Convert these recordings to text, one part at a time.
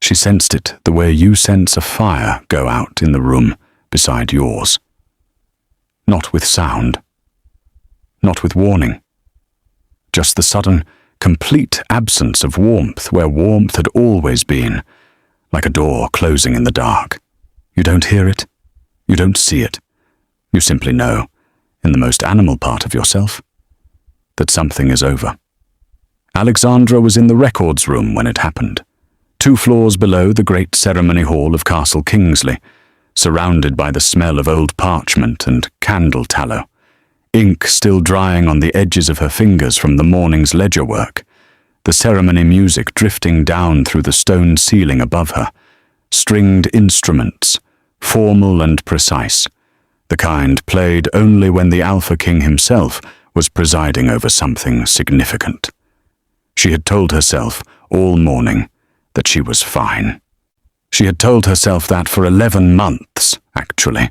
She sensed it the way you sense a fire go out in the room beside yours. Not with sound. Not with warning. Just the sudden, complete absence of warmth where warmth had always been, like a door closing in the dark. You don't hear it. You don't see it. You simply know, in the most animal part of yourself, that something is over. Alexandra was in the records room when it happened, 2 floors below the great ceremony hall of Castle Kingsley, surrounded by the smell of old parchment and candle tallow, ink still drying on the edges of her fingers from the morning's ledger work, the ceremony music drifting down through the stone ceiling above her, stringed instruments, formal and precise, the kind played only when the Alpha King himself was presiding over something significant. She had told herself all morning that she was fine. She had told herself that for 11 months, actually.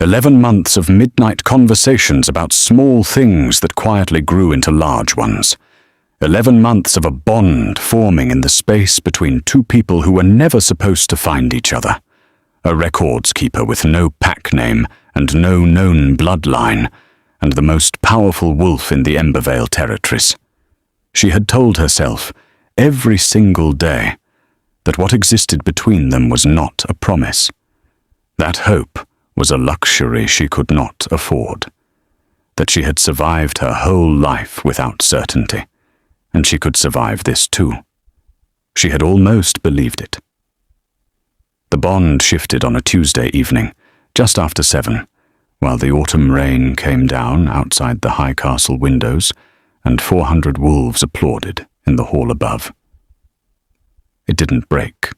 11 months of midnight conversations about small things that quietly grew into large ones. 11 months of a bond forming in the space between 2 people who were never supposed to find each other. A records keeper with no pack name and no known bloodline, and the most powerful wolf in the Embervale territories. She had told herself, every single day, that what existed between them was not a promise. That hope was a luxury she could not afford. That she had survived her whole life without certainty, and she could survive this too. She had almost believed it. The bond shifted on a Tuesday evening, just after 7, while the autumn rain came down outside the high castle windows, and 400 wolves applauded in the hall above. It didn't break,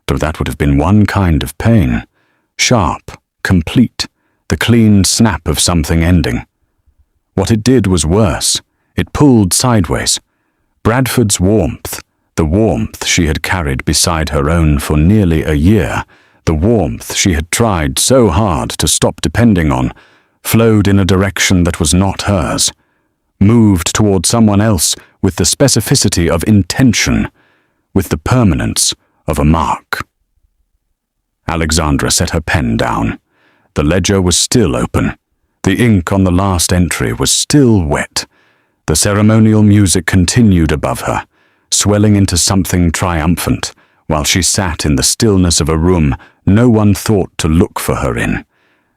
though that would have been one kind of pain, sharp, complete, the clean snap of something ending. What it did was worse. It pulled sideways. Bradford's warmth, the warmth she had carried beside her own for nearly a year, the warmth she had tried so hard to stop depending on, flowed in a direction that was not hers, moved toward someone else with the specificity of intention, with the permanence of a mark. Alexandra set her pen down. The ledger was still open. The ink on the last entry was still wet. The ceremonial music continued above her, swelling into something triumphant, while she sat in the stillness of a room no one thought to look for her in,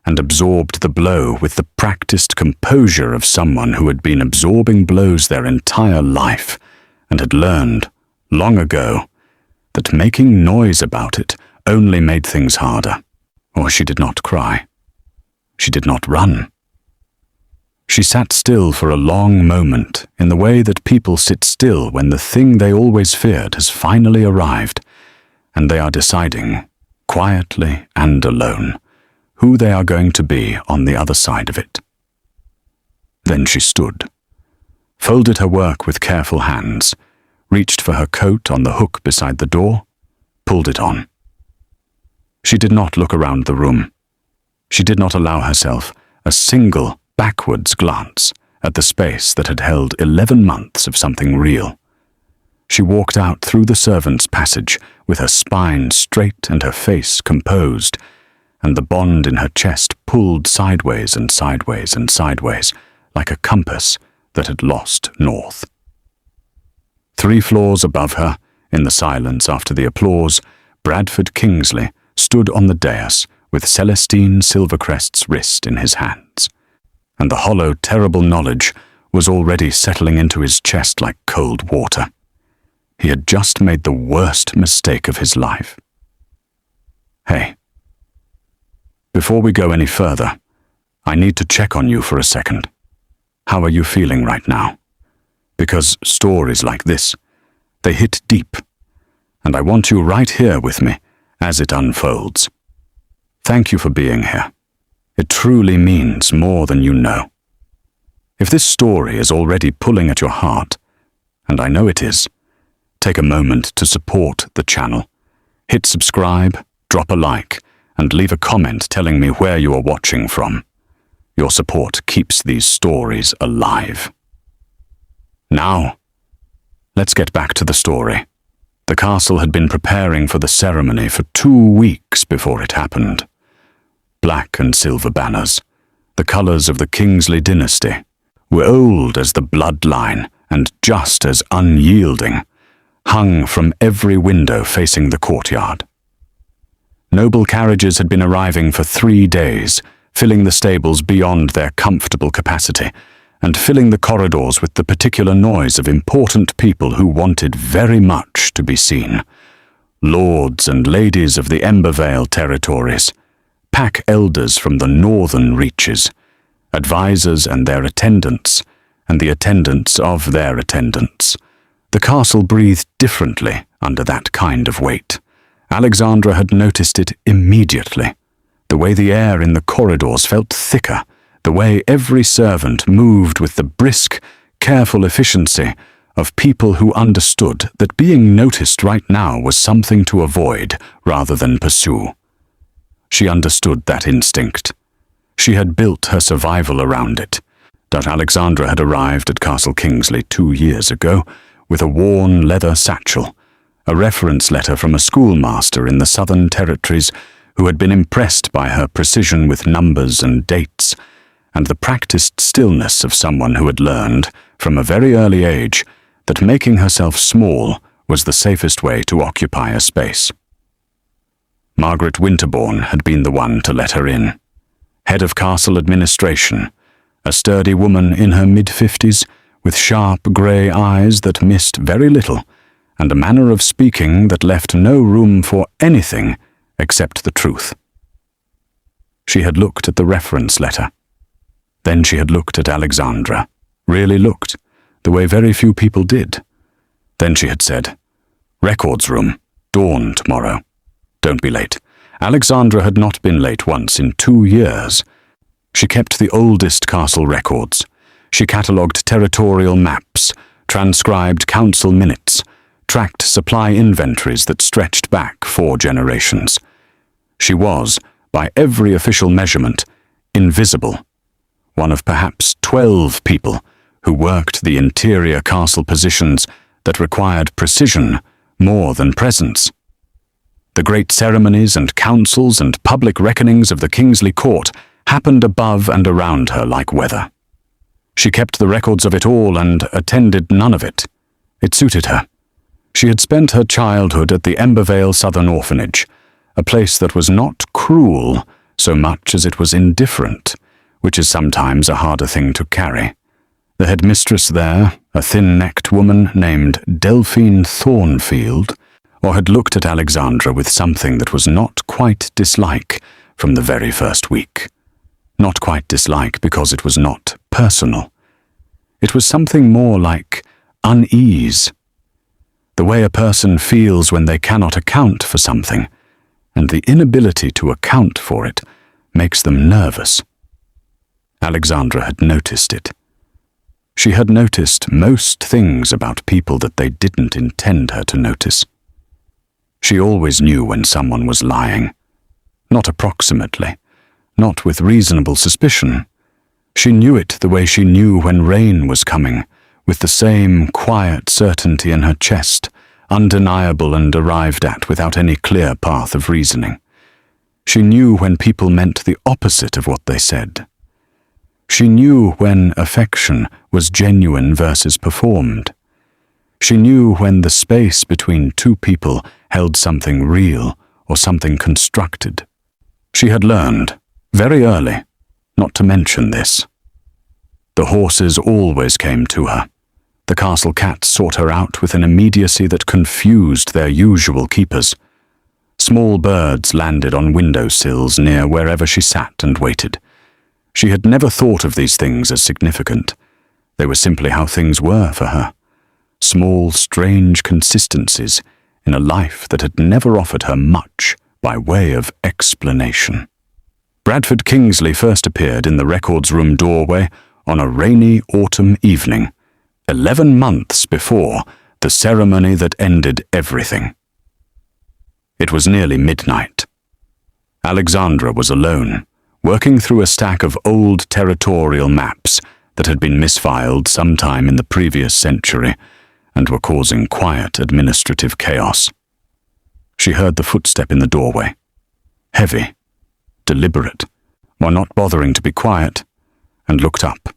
and absorbed the blow with the practiced composure of someone who had been absorbing blows their entire life, and had learned, long ago, that making noise about it only made things harder. Or she did not cry. She did not run. She sat still for a long moment in the way that people sit still when the thing they always feared has finally arrived, and they are deciding, quietly and alone, who they are going to be on the other side of it. Then she stood, folded her work with careful hands, reached for her coat on the hook beside the door, pulled it on. She did not look around the room. She did not allow herself a single backwards glance at the space that had held 11 months of something real. She walked out through the servants' passage with her spine straight and her face composed, and the bond in her chest pulled sideways and sideways and sideways, like a compass that had lost north. 3 floors above her, in the silence after the applause, Bradford Kingsley stood on the dais with Celestine Silvercrest's wrist in his hands, and the hollow, terrible knowledge was already settling into his chest like cold water. He had just made the worst mistake of his life. Hey, before we go any further, I need to check on you for a second. How are you feeling right now? Because stories like this, they hit deep, and I want you right here with me as it unfolds. Thank you for being here. It truly means more than you know. If this story is already pulling at your heart, and I know it is, take a moment to support the channel. Hit subscribe, drop a like, and leave a comment telling me where you are watching from. Your support keeps these stories alive. Now, let's get back to the story. The castle had been preparing for the ceremony for 2 weeks before it happened. Black and silver banners, the colours of the Kingsley dynasty, were old as the bloodline and just as unyielding, hung from every window facing the courtyard. Noble carriages had been arriving for 3 days, filling the stables beyond their comfortable capacity, and filling the corridors with the particular noise of important people who wanted very much to be seen. Lords and ladies of the Embervale territories, pack elders from the northern reaches, advisors and their attendants, and the attendants of their attendants. The castle breathed differently under that kind of weight. Alexandra had noticed it immediately. The way the air in the corridors felt thicker, the way every servant moved with the brisk, careful efficiency of people who understood that being noticed right now was something to avoid rather than pursue. She understood that instinct. She had built her survival around it. That Alexandra had arrived at Castle Kingsley 2 years ago with a worn leather satchel, a reference letter from a schoolmaster in the Southern Territories who had been impressed by her precision with numbers and dates, and the practiced stillness of someone who had learned, from a very early age, that making herself small was the safest way to occupy a space. Margaret Winterbourne had been the one to let her in. Head of castle administration, a sturdy woman in her mid-50s, with sharp grey eyes that missed very little, and a manner of speaking that left no room for anything except the truth. She had looked at the reference letter. Then she had looked at Alexandra, really looked, the way very few people did. Then she had said, "Records room, dawn tomorrow. Don't be late." Alexandra had not been late once in 2 years. She kept the oldest castle records. She catalogued territorial maps, transcribed council minutes, tracked supply inventories that stretched back 4 generations. She was, by every official measurement, invisible. One of perhaps 12 people who worked the interior castle positions that required precision more than presence. The great ceremonies and councils and public reckonings of the Kingsley court happened above and around her like weather. She kept the records of it all and attended none of it. It suited her. She had spent her childhood at the Embervale Southern Orphanage, a place that was not cruel so much as it was indifferent, which is sometimes a harder thing to carry. The headmistress there, a thin-necked woman named Delphine Thornfield, or had looked at Alexandra with something that was not quite dislike from the very first week. Not quite dislike because it was not personal. It was something more like unease. The way a person feels when they cannot account for something, and the inability to account for it makes them nervous. Alexandra had noticed it. She had noticed most things about people that they didn't intend her to notice. She always knew when someone was lying. Not approximately, not with reasonable suspicion. She knew it the way she knew when rain was coming, with the same quiet certainty in her chest, undeniable and arrived at without any clear path of reasoning. She knew when people meant the opposite of what they said. She knew when affection was genuine versus performed. She knew when the space between 2 people held something real or something constructed. She had learned, very early, not to mention this. The horses always came to her. The castle cats sought her out with an immediacy that confused their usual keepers. Small birds landed on windowsills near wherever she sat and waited. She had never thought of these things as significant. They were simply how things were for her. Small, strange consistencies in a life that had never offered her much by way of explanation. Bradford Kingsley first appeared in the records room doorway on a rainy autumn evening, 11 months before the ceremony that ended everything. It was nearly midnight. Alexandra was alone, working through a stack of old territorial maps that had been misfiled sometime in the previous century, and were causing quiet administrative chaos. She heard the footstep in the doorway. Heavy, deliberate, while not bothering to be quiet, and looked up.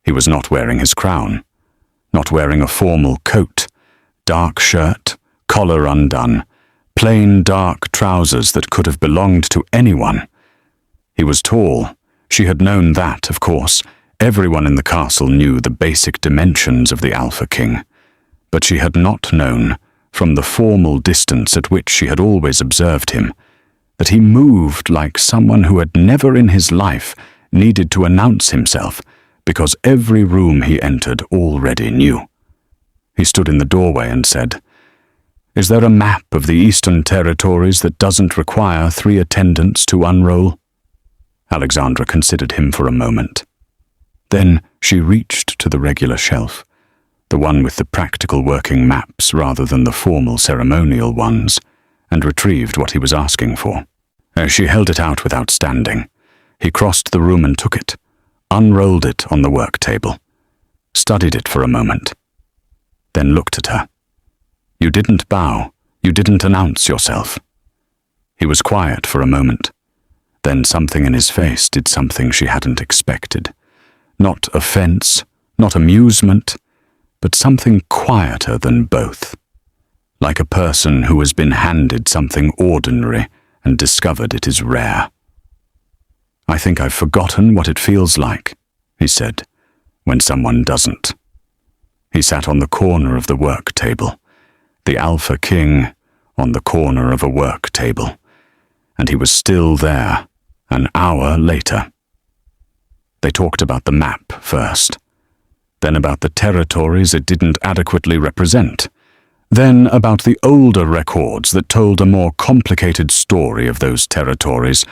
He was not wearing his crown, not wearing a formal coat, dark shirt, collar undone, plain dark trousers that could have belonged to anyone. He was tall. She had known that, of course. Everyone in the castle knew the basic dimensions of the Alpha King, but she had not known, from the formal distance at which she had always observed him, that he moved like someone who had never in his life needed to announce himself, because every room he entered already knew. He stood in the doorway and said, "Is there a map of the Eastern Territories that doesn't require 3 attendants to unroll?" Alexandra considered him for a moment. Then she reached to the regular shelf, the one with the practical working maps rather than the formal ceremonial ones, and retrieved what he was asking for. As she held it out without standing, he crossed the room and took it, unrolled it on the work table, studied it for a moment, then looked at her. "You didn't bow, you didn't announce yourself." He was quiet for a moment. Then something in his face did something she hadn't expected. Not offense, not amusement, but something quieter than both. Like a person who has been handed something ordinary and discovered it is rare. "I think I've forgotten what it feels like," he said, "when someone doesn't." He sat on the corner of the work table, the Alpha King on the corner of a work table, and he was still there an hour later. They talked about the map first, then about the territories it didn't adequately represent, then about the older records that told a more complicated story of those territories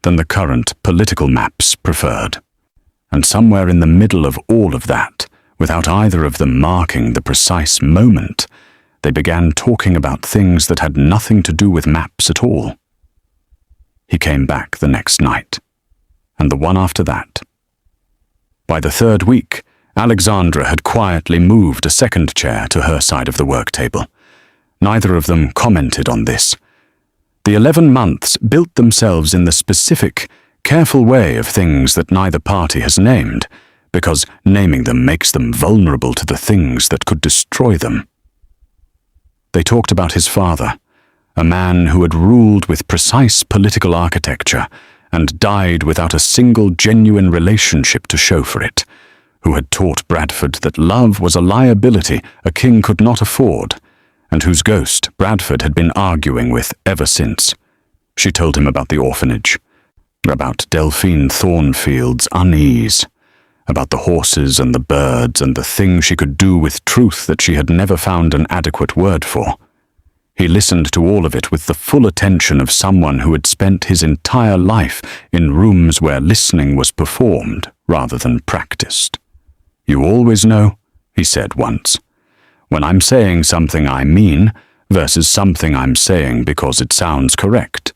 than the current political maps preferred. And somewhere in the middle of all of that, without either of them marking the precise moment, they began talking about things that had nothing to do with maps at all. He came back the next night, and the one after that. By the 3rd week, Alexandra had quietly moved a second chair to her side of the work table. Neither of them commented on this. The 11 months built themselves in the specific, careful way of things that neither party has named, because naming them makes them vulnerable to the things that could destroy them. They talked about his father, a man who had ruled with precise political architecture and died without a single genuine relationship to show for it, who had taught Bradford that love was a liability a king could not afford, and whose ghost Bradford had been arguing with ever since. She told him about the orphanage, about Delphine Thornfield's unease, about the horses and the birds and the thing she could do with truth that she had never found an adequate word for. He listened to all of it with the full attention of someone who had spent his entire life in rooms where listening was performed rather than practiced. "You always know," he said once, "when I'm saying something I mean versus something I'm saying because it sounds correct.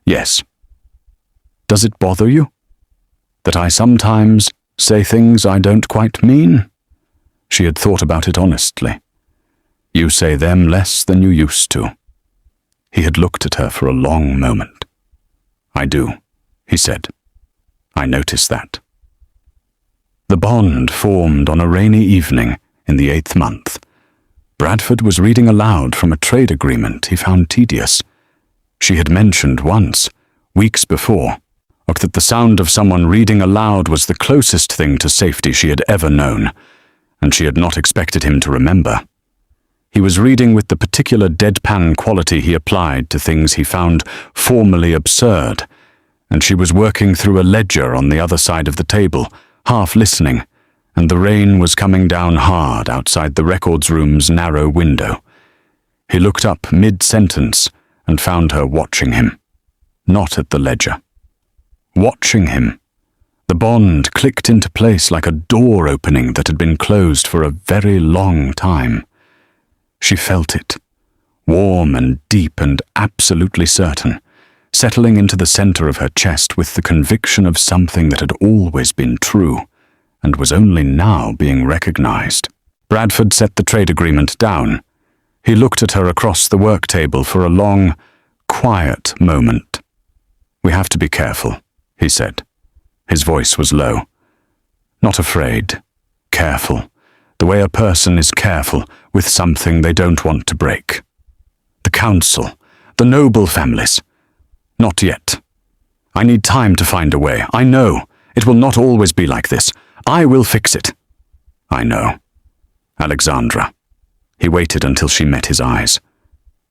Yes. Does it bother you that I sometimes say things I don't quite mean?" She had thought about it honestly. "You say them less than you used to." He had looked at her for a long moment. "I do," he said. "I notice that." The bond formed on a rainy evening in the 8th month. Bradford was reading aloud from a trade agreement he found tedious. She had mentioned once, weeks before, that the sound of someone reading aloud was the closest thing to safety she had ever known, and she had not expected him to remember. He was reading with the particular deadpan quality he applied to things he found formally absurd, and she was working through a ledger on the other side of the table, half listening, and the rain was coming down hard outside the records room's narrow window. He looked up mid-sentence and found her watching him, not at the ledger. Watching him. The bond clicked into place like a door opening that had been closed for a very long time. She felt it, warm and deep and absolutely certain, settling into the center of her chest with the conviction of something that had always been true and was only now being recognized. Bradford set the trade agreement down. He looked at her across the work table for a long, quiet moment. "We have to be careful," he said. His voice was low. "Not afraid. Careful. The way a person is careful with something they don't want to break. The council, the noble families. Not yet. I need time to find a way. I know. It will not always be like this. I will fix it." "I know. Alexandra." He waited until she met his eyes.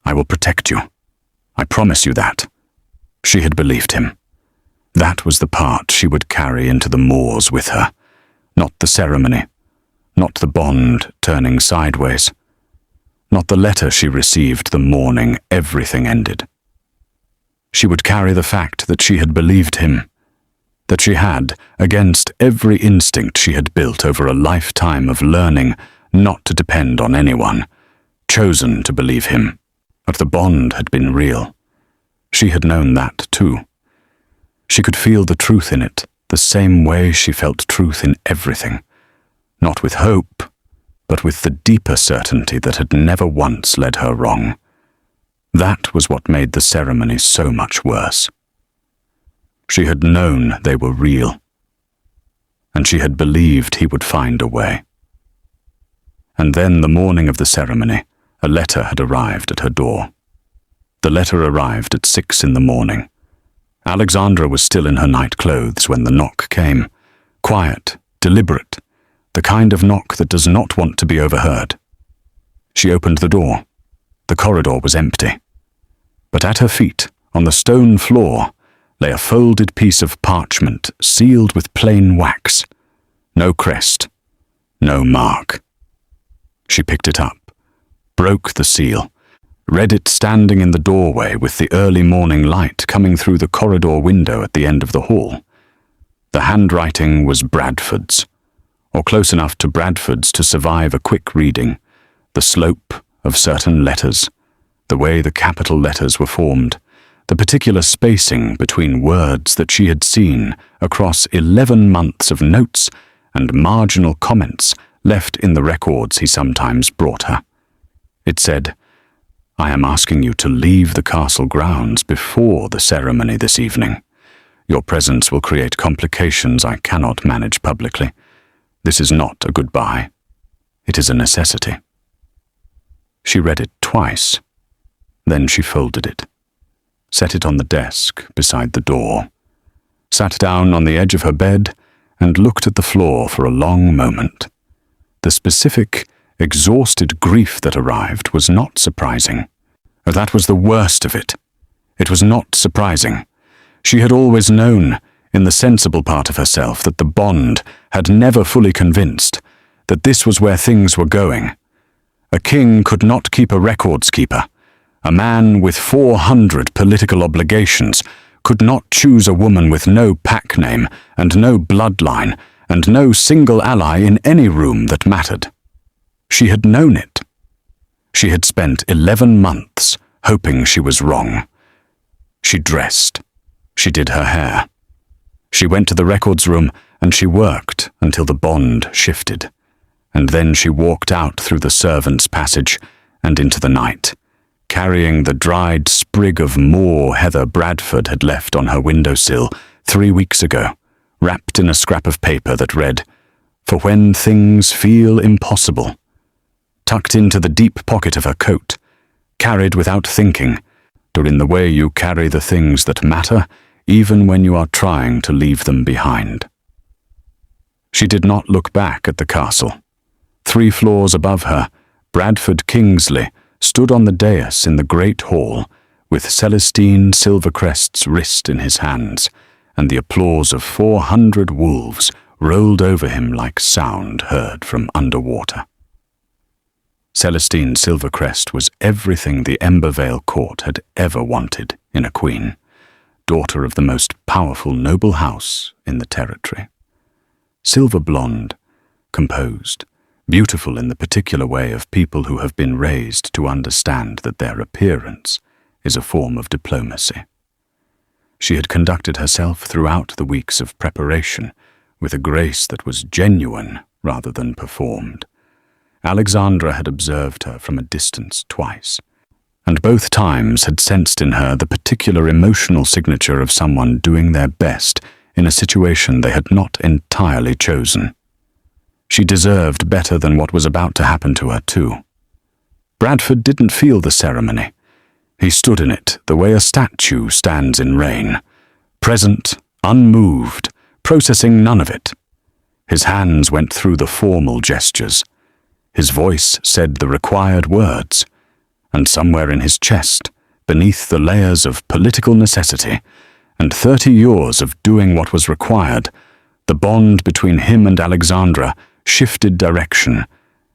"I will protect you. I promise you that." She had believed him. That was the part she would carry into the Moors with her. Not the ceremony. Not the bond turning sideways. Not the letter she received the morning everything ended. She would carry the fact that she had believed him, that she had, against every instinct she had built over a lifetime of learning not to depend on anyone, chosen to believe him, that the bond had been real. She had known that too. She could feel the truth in it, the same way she felt truth in everything, not with hope, but with the deeper certainty that had never once led her wrong. That was what made the ceremony so much worse. She had known they were real, and she had believed he would find a way. And then the morning of the ceremony, a letter had arrived at her door. The letter arrived at 6 in the morning. Alexandra was still in her night clothes when the knock came, quiet, deliberate, the kind of knock that does not want to be overheard. She opened the door. The corridor was empty. But at her feet, on the stone floor, lay a folded piece of parchment sealed with plain wax. No crest, no mark. She picked it up, broke the seal, read it standing in the doorway with the early morning light coming through the corridor window at the end of the hall. The handwriting was Bradford's, or close enough to Bradford's to survive a quick reading, the slope of certain letters, the way the capital letters were formed, the particular spacing between words that she had seen across 11 months of notes and marginal comments left in the records he sometimes brought her. It said, "I am asking you to leave the castle grounds before the ceremony this evening. Your presence will create complications I cannot manage publicly. This is not a goodbye. It is a necessity." She read it twice. Then she folded it, set it on the desk beside the door, sat down on the edge of her bed and looked at the floor for a long moment. The specific, exhausted grief that arrived was not surprising. That was the worst of it. It was not surprising. She had always known, in the sensible part of herself, that the bond had never fully convinced that this was where things were going. A king could not keep a records keeper. A man with 400 political obligations could not choose a woman with no pack name and no bloodline and no single ally in any room that mattered. She had known it. She had spent 11 months hoping she was wrong. She dressed. She did her hair. She went to the records room and she worked until the bond shifted. And then she walked out through the servants' passage and into the night, carrying the dried sprig of moor heather Bradford had left on her windowsill 3 weeks ago, wrapped in a scrap of paper that read, "For when things feel impossible," tucked into the deep pocket of her coat, carried without thinking, or in the way you carry the things that matter, even when you are trying to leave them behind. She did not look back at the castle. 3 floors above her, Bradford Kingsley stood on the dais in the great hall, with Celestine Silvercrest's wrist in his hands, and the applause of 400 wolves rolled over him like sound heard from underwater. Celestine Silvercrest was everything the Embervale court had ever wanted in a queen, daughter of the most powerful noble house in the territory. Silver blonde, composed, beautiful in the particular way of people who have been raised to understand that their appearance is a form of diplomacy. She had conducted herself throughout the weeks of preparation with a grace that was genuine rather than performed. Alexandra had observed her from a distance twice, and both times had sensed in her the particular emotional signature of someone doing their best in a situation they had not entirely chosen. She deserved better than what was about to happen to her, too. Bradford didn't feel the ceremony. He stood in it the way a statue stands in rain, present, unmoved, processing none of it. His hands went through the formal gestures. His voice said the required words, and somewhere in his chest, beneath the layers of political necessity and 30 years of doing what was required, the bond between him and Alexandra shifted direction,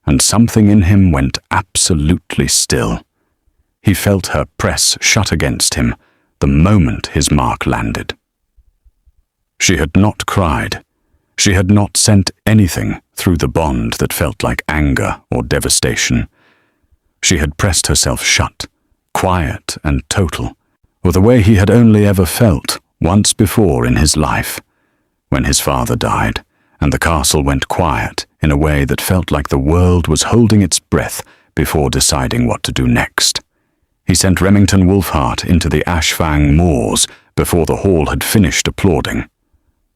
and something in him went absolutely still. He felt her press shut against him the moment his mark landed. She had not cried. She had not sent anything through the bond that felt like anger or devastation. She had pressed herself shut, quiet and total, or the way he had only ever felt once before in his life, when his father died, and the castle went quiet in a way that felt like the world was holding its breath before deciding what to do next. He sent Remington Wolfhart into the Ashfang Moors before the hall had finished applauding.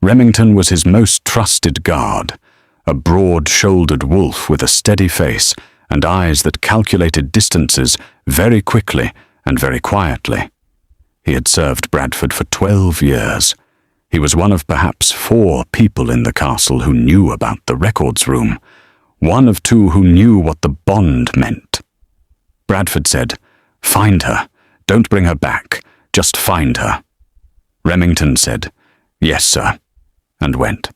Remington was his most trusted guard, a broad-shouldered wolf with a steady face and eyes that calculated distances very quickly and very quietly. He had served Bradford for 12 years. He was one of perhaps 4 people in the castle who knew about the records room, one of 2 who knew what the bond meant. Bradford said, "Find her. Don't bring her back. Just find her." Remington said, "Yes, sir," and went.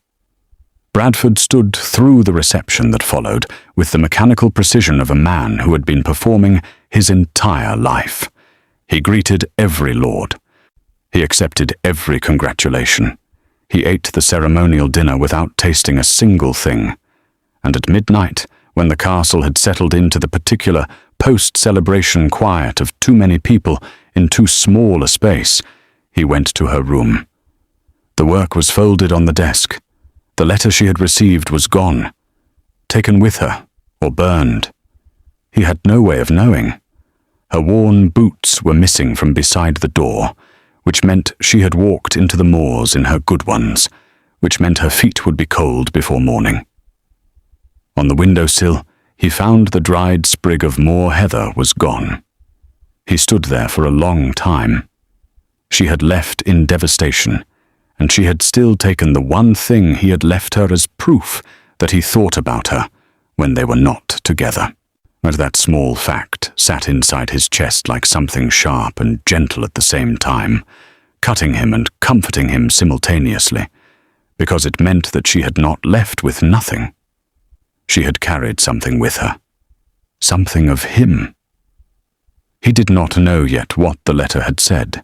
Bradford stood through the reception that followed with the mechanical precision of a man who had been performing his entire life. He greeted every lord. He accepted every congratulation. He ate the ceremonial dinner without tasting a single thing. And at midnight, when the castle had settled into the particular post-celebration quiet of too many people in too small a space, he went to her room. The work was folded on the desk. The letter she had received was gone, taken with her, or burned. He had no way of knowing. Her worn boots were missing from beside the door, which meant she had walked into the moors in her good ones, which meant her feet would be cold before morning. On the windowsill, he found the dried sprig of moor heather was gone. He stood there for a long time. She had left in devastation, and she had still taken the one thing he had left her as proof that he thought about her when they were not together. But that small fact sat inside his chest like something sharp and gentle at the same time, cutting him and comforting him simultaneously, because it meant that she had not left with nothing. She had carried something with her, something of him. He did not know yet what the letter had said.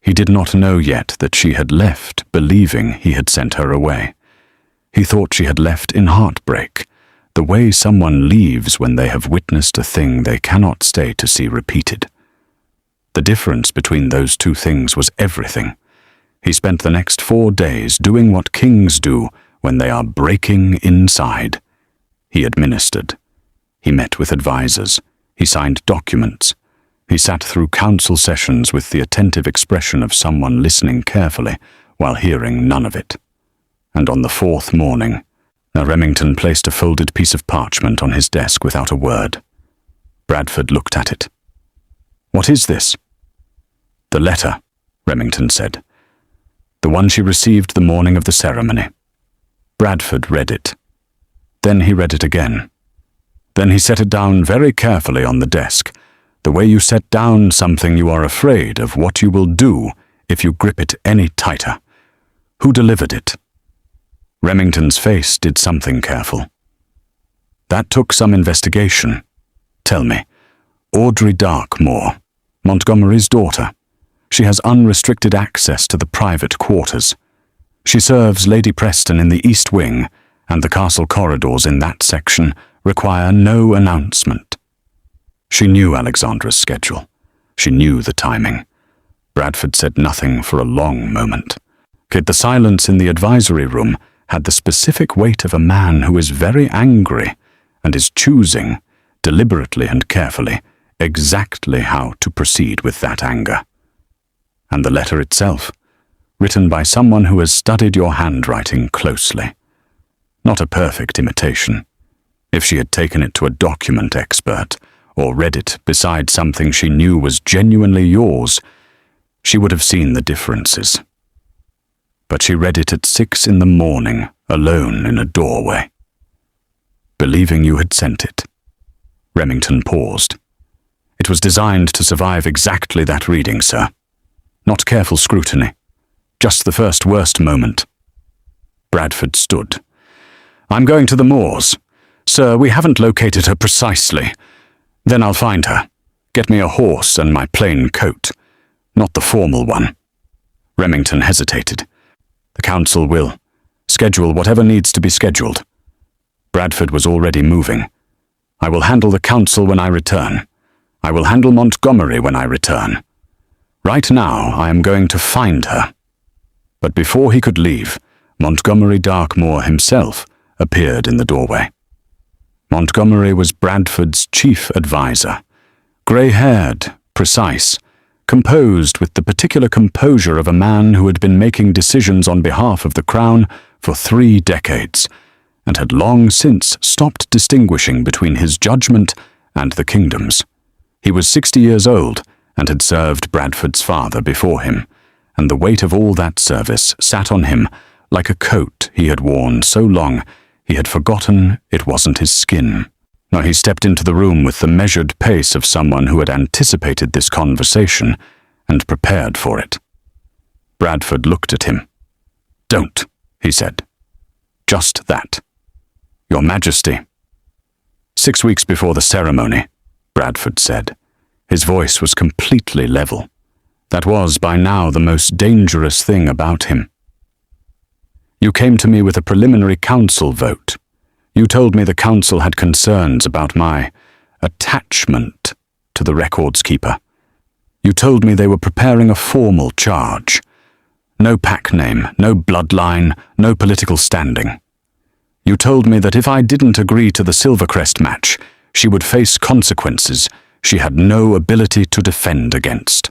He did not know yet that she had left believing he had sent her away. He thought she had left in heartbreak, the way someone leaves when they have witnessed a thing they cannot stay to see repeated. The difference between those two things was everything. He spent the next 4 days doing what kings do when they are breaking inside. He administered. He met with advisors. He signed documents. He sat through council sessions with the attentive expression of someone listening carefully while hearing none of it. And on the 4th morning, Remington placed a folded piece of parchment on his desk without a word. Bradford looked at it. "What is this?" "The letter," Remington said. "The one she received the morning of the ceremony." Bradford read it. Then he read it again. Then he set it down very carefully on the desk, the way you set down something you are afraid of what you will do if you grip it any tighter. "Who delivered it?" Remington's face did something careful. "That took some investigation. Tell me, Audrey Darkmoor, Montgomery's daughter. She has unrestricted access to the private quarters. She serves Lady Preston in the East Wing, and the castle corridors in that section require no announcement." She knew Alexandra's schedule. She knew the timing. Bradford said nothing for a long moment. Yet the silence in the advisory room had the specific weight of a man who is very angry and is choosing, deliberately and carefully, exactly how to proceed with that anger. And the letter itself, written by someone who has studied your handwriting closely. Not a perfect imitation. If she had taken it to a document expert, or read it beside something she knew was genuinely yours, she would have seen the differences. But she read it at 6 a.m, alone in a doorway. Believing you had sent it. Remington paused. It was designed to survive exactly that reading, sir. Not careful scrutiny. Just the first worst moment. Bradford stood. I'm going to the Moors. Sir, we haven't located her precisely. Then I'll find her. Get me a horse and my plain coat. Not the formal one. Remington hesitated. The council will. Schedule whatever needs to be scheduled. Bradford was already moving. I will handle the council when I return. I will handle Montgomery when I return. Right now, I am going to find her. But before he could leave, Montgomery Darkmoor himself appeared in the doorway. Montgomery was Bradford's chief advisor. Grey-haired, precise, composed with the particular composure of a man who had been making decisions on behalf of the Crown for 3 decades, and had long since stopped distinguishing between his judgment and the kingdom's. He was 60 years old and had served Bradford's father before him, and the weight of all that service sat on him like a coat he had worn so long he had forgotten it wasn't his skin. Now he stepped into the room with the measured pace of someone who had anticipated this conversation and prepared for it. Bradford looked at him. Don't, he said. Just that. Your Majesty. 6 weeks before the ceremony, Bradford said. His voice was completely level. That was, by now, the most dangerous thing about him. You came to me with a preliminary council vote. You told me the council had concerns about my attachment to the records keeper. You told me they were preparing a formal charge. No pack name, no bloodline, no political standing. You told me that if I didn't agree to the Silvercrest match, she would face consequences she had no ability to defend against.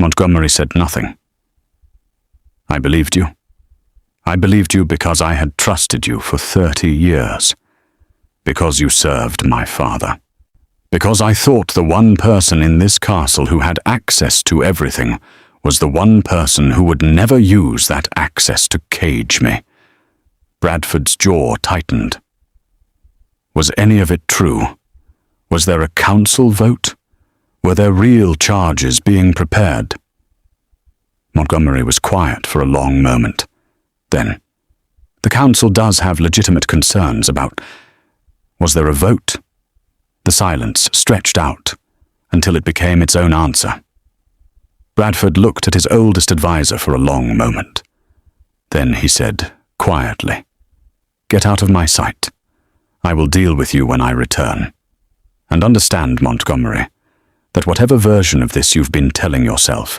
Montgomery said nothing. I believed you. I believed you because I had trusted you for 30 years. Because you served my father. Because I thought the one person in this castle who had access to everything was the one person who would never use that access to cage me. Bradford's jaw tightened. Was any of it true? Was there a council vote? Were there real charges being prepared? Montgomery was quiet for a long moment. Then, the council does have legitimate concerns about... Was there a vote? The silence stretched out until it became its own answer. Bradford looked at his oldest advisor for a long moment. Then he said, quietly, Get out of my sight. I will deal with you when I return. And understand, Montgomery, that whatever version of this you've been telling yourself,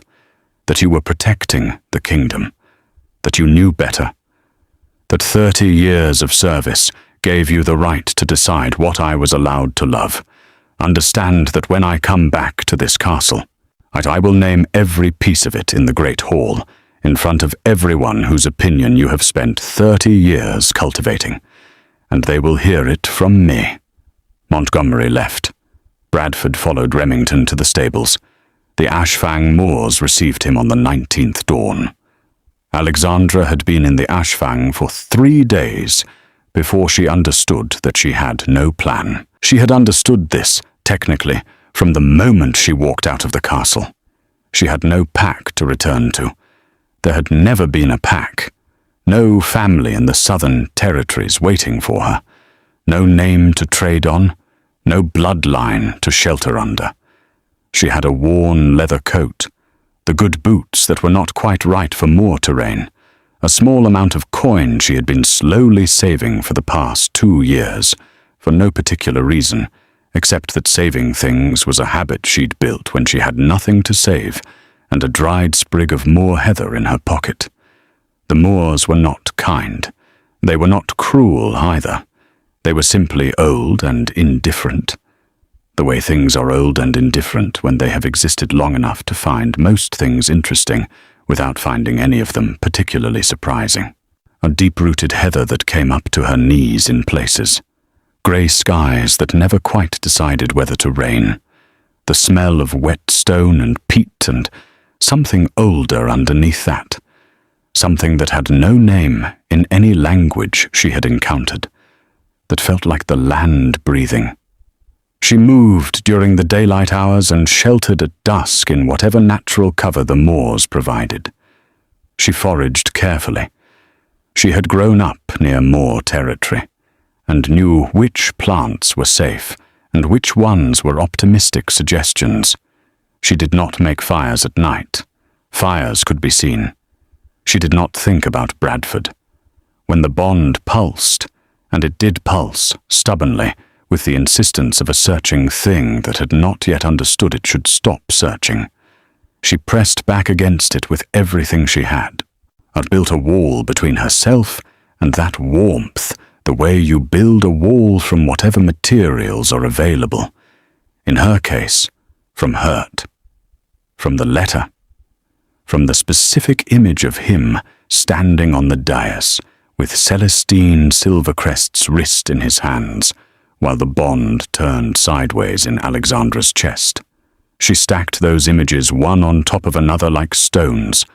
that you were protecting the kingdom, that you knew better, that 30 years of service gave you the right to decide what I was allowed to love. Understand that when I come back to this castle, I will name every piece of it in the Great Hall, in front of everyone whose opinion you have spent 30 years cultivating, and they will hear it from me. Montgomery left. Bradford followed Remington to the stables. The Ashfang Moors received him on the 19th dawn. Alexandra had been in the Ashfang for 3 days before she understood that she had no plan. She had understood this, technically, from the moment she walked out of the castle. She had no pack to return to. There had never been a pack. No family in the southern territories waiting for her. No name to trade on. No bloodline to shelter under. She had a worn leather coat, the good boots that were not quite right for moor terrain, a small amount of coin she had been slowly saving for the past 2 years, for no particular reason, except that saving things was a habit she'd built when she had nothing to save, and a dried sprig of moor heather in her pocket. The Moors were not kind. They were not cruel either. They were simply old and indifferent, the way things are old and indifferent when they have existed long enough to find most things interesting without finding any of them particularly surprising. A deep-rooted heather that came up to her knees in places, grey skies that never quite decided whether to rain, the smell of wet stone and peat and something older underneath that, something that had no name in any language she had encountered, that felt like the land breathing. She moved during the daylight hours and sheltered at dusk in whatever natural cover the moors provided. She foraged carefully. She had grown up near moor territory and knew which plants were safe and which ones were optimistic suggestions. She did not make fires at night. Fires could be seen. She did not think about Bradford. When the bond pulsed, and it did pulse stubbornly, with the insistence of a searching thing that had not yet understood it should stop searching, she pressed back against it with everything she had. I'd built a wall between herself and that warmth, the way you build a wall from whatever materials are available. In her case, from hurt. From the letter. From the specific image of him standing on the dais, with Celestine Silvercrest's wrist in his hands, while the bond turned sideways in Alexandra's chest. She stacked those images one on top of another like stones.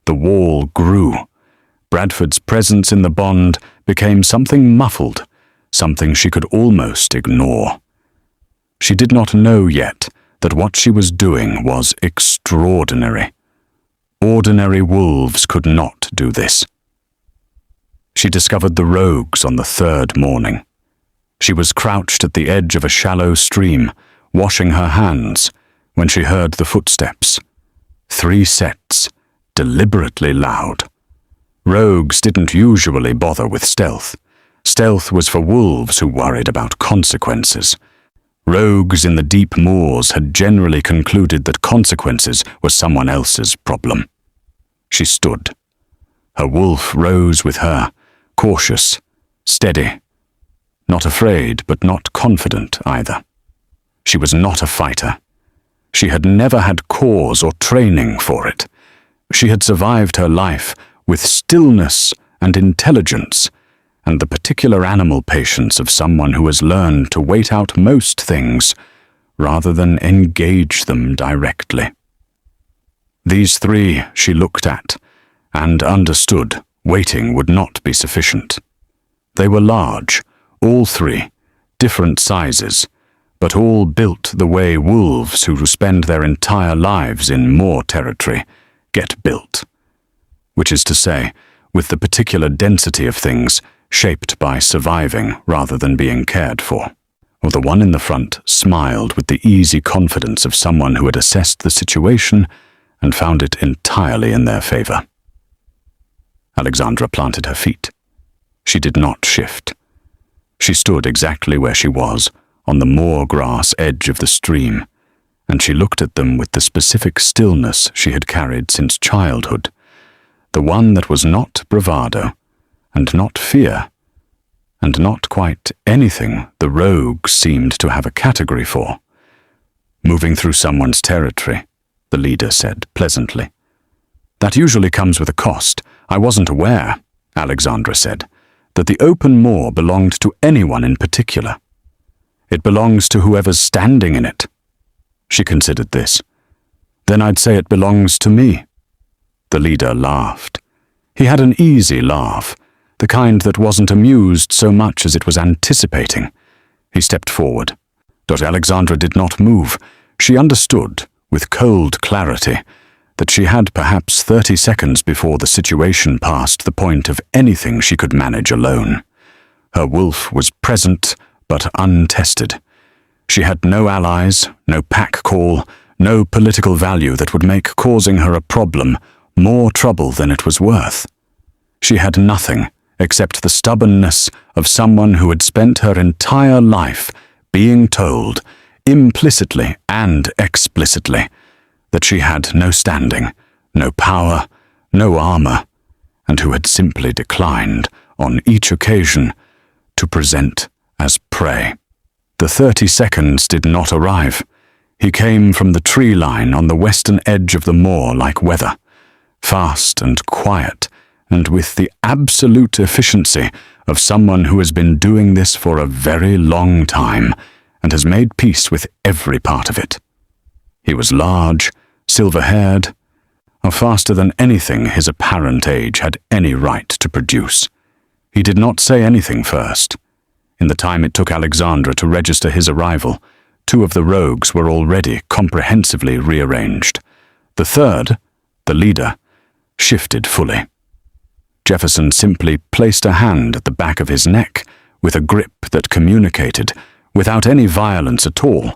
The wall grew. Bradford's presence in the bond became something muffled, something she could almost ignore. She did not know yet that what she was doing was extraordinary. Ordinary wolves could not do this. She discovered the rogues on the third morning. She was crouched at the edge of a shallow stream, washing her hands, when she heard the footsteps. 3 sets, deliberately loud. Rogues didn't usually bother with stealth. Stealth was for wolves who worried about consequences. Rogues in the deep moors had generally concluded that consequences were someone else's problem. She stood. Her wolf rose with her, cautious, steady. Not afraid, but not confident either. She was not a fighter. She had never had cause or training for it. She had survived her life with stillness and intelligence, and the particular animal patience of someone who has learned to wait out most things rather than engage them directly. These 3 she looked at, and understood waiting would not be sufficient. They were large, all 3, different sizes, but all built the way wolves who spend their entire lives in moor territory get built. Which is to say, with the particular density of things shaped by surviving rather than being cared for. Or the one in the front smiled with the easy confidence of someone who had assessed the situation and found it entirely in their favor. Alexandra planted her feet. She did not shift. She stood exactly where she was, on the moor grass edge of the stream, and she looked at them with the specific stillness she had carried since childhood, the one that was not bravado, and not fear, and not quite anything the rogues seemed to have a category for. Moving through someone's territory, the leader said pleasantly. That usually comes with a cost. I wasn't aware, Alexandra said, that the open moor belonged to anyone in particular. It belongs to whoever's standing in it. She considered this. Then I'd say it belongs to me. The leader laughed. He had an easy laugh, the kind that wasn't amused so much as it was anticipating. He stepped forward. Alexandra did not move. She understood, with cold clarity, that she had perhaps 30 seconds before the situation passed the point of anything she could manage alone. Her wolf was present, but untested. She had no allies, no pack call, no political value that would make causing her a problem more trouble than it was worth. She had nothing except the stubbornness of someone who had spent her entire life being told, implicitly and explicitly, that she had no standing, no power, no armor, and who had simply declined, on each occasion, to present as prey. The 30 seconds did not arrive. He came from the tree line on the western edge of the moor like weather, fast and quiet, and with the absolute efficiency of someone who has been doing this for a very long time and has made peace with every part of it. He was large, silver-haired, faster than anything his apparent age had any right to produce. He did not say anything first. In the time it took Alexandra to register his arrival, 2 of the rogues were already comprehensively rearranged. The third, the leader, shifted fully. Jefferson simply placed a hand at the back of his neck with a grip that communicated, without any violence at all,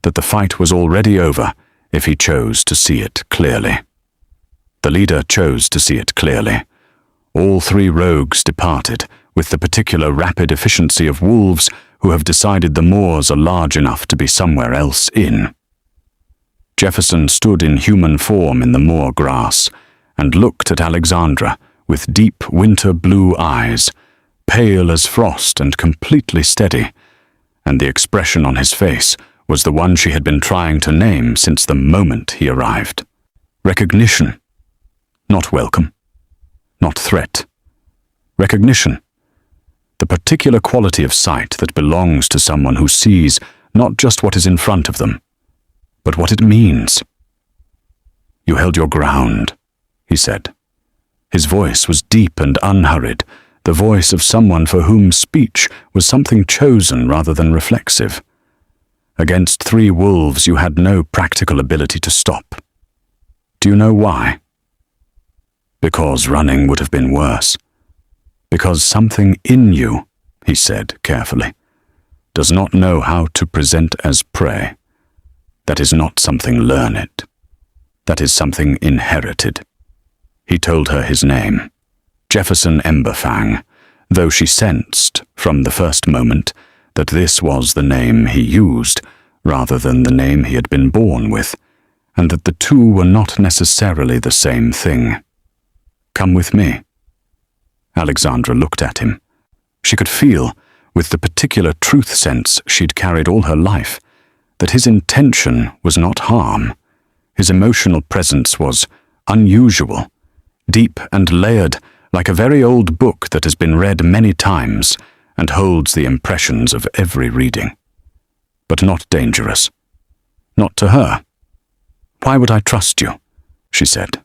that the fight was already over if he chose to see it clearly. The leader chose to see it clearly. All 3 rogues departed with the particular rapid efficiency of wolves who have decided the moors are large enough to be somewhere else in. Jefferson stood in human form in the moor grass and looked at Alexandra with deep winter blue eyes, pale as frost and completely steady, and the expression on his face was the one she had been trying to name since the moment he arrived. Recognition. Not welcome. Not threat. Recognition. The particular quality of sight that belongs to someone who sees not just what is in front of them, but what it means. You held your ground, he said. His voice was deep and unhurried, the voice of someone for whom speech was something chosen rather than reflexive. Against 3 wolves you had no practical ability to stop. Do you know why? Because running would have been worse. Because something in you, he said carefully, does not know how to present as prey. That is not something learned. That is something inherited. He told her his name, Jefferson Emberfang, though she sensed, from the first moment, that this was the name he used, rather than the name he had been born with, and that the 2 were not necessarily the same thing. Come with me. Alexandra looked at him. She could feel, with the particular truth sense she'd carried all her life, that his intention was not harm. His emotional presence was unusual, deep and layered, like a very old book that has been read many times and holds the impressions of every reading. But not dangerous. Not to her. Why would I trust you? She said.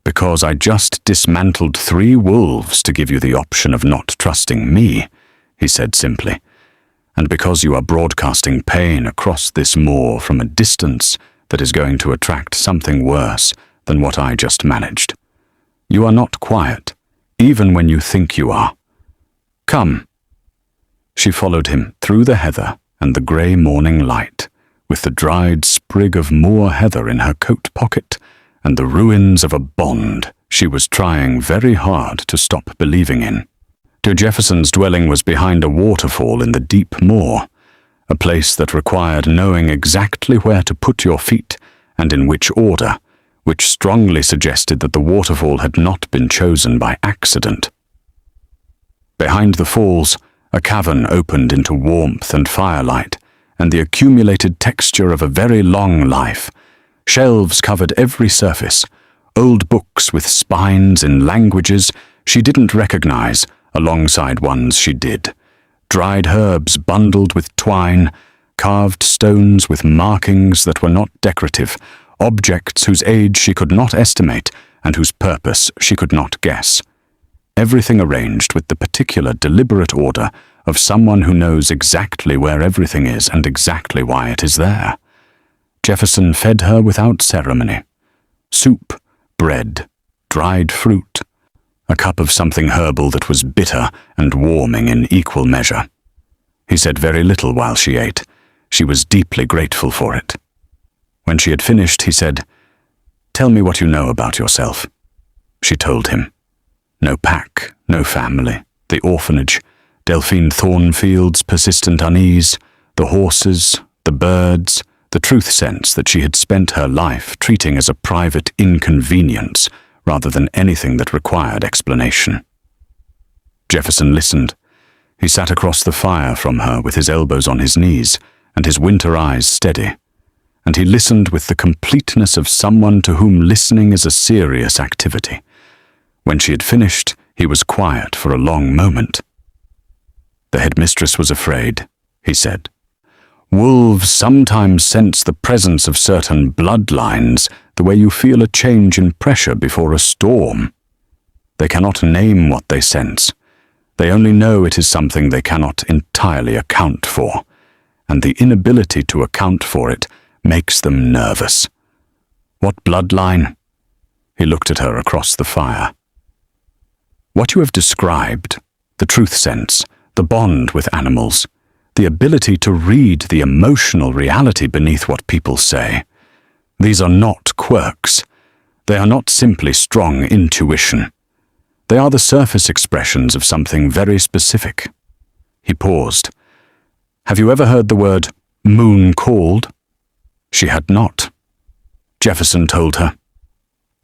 Because I just dismantled 3 wolves to give you the option of not trusting me, he said simply, and because you are broadcasting pain across this moor from a distance that is going to attract something worse than what I just managed. You are not quiet, even when you think you are. Come. She followed him through the heather and the grey morning light, with the dried sprig of moor heather in her coat pocket and the ruins of a bond she was trying very hard to stop believing in. To Jefferson's dwelling was behind a waterfall in the deep moor, a place that required knowing exactly where to put your feet and in which order, which strongly suggested that the waterfall had not been chosen by accident. Behind the falls, a cavern opened into warmth and firelight, and the accumulated texture of a very long life. Shelves covered every surface, old books with spines in languages she didn't recognize alongside ones she did, dried herbs bundled with twine, carved stones with markings that were not decorative, objects whose age she could not estimate and whose purpose she could not guess. Everything arranged with the particular deliberate order of someone who knows exactly where everything is and exactly why it is there. Jefferson fed her without ceremony. Soup, bread, dried fruit, a cup of something herbal that was bitter and warming in equal measure. He said very little while she ate. She was deeply grateful for it. When she had finished, he said, "Tell me what you know about yourself." She told him. No pack, no family, the orphanage, Delphine Thornfield's persistent unease, the horses, the birds, the truth sense that she had spent her life treating as a private inconvenience rather than anything that required explanation. Jefferson listened, He sat across the fire from her with his elbows on his knees and his winter eyes steady, and he listened with the completeness of someone to whom listening is a serious activity. When she had finished, he was quiet for a long moment. "The headmistress was afraid," he said. "Wolves sometimes sense the presence of certain bloodlines the way you feel a change in pressure before a storm. They cannot name what they sense. They only know it is something they cannot entirely account for, and the inability to account for it makes them nervous." "What bloodline?" He looked at her across the fire. "What you have described, the truth sense, the bond with animals, the ability to read the emotional reality beneath what people say. These are not quirks. They are not simply strong intuition. They are the surface expressions of something very specific." He paused. "Have you ever heard the word moon called?" She had not. Jefferson told her.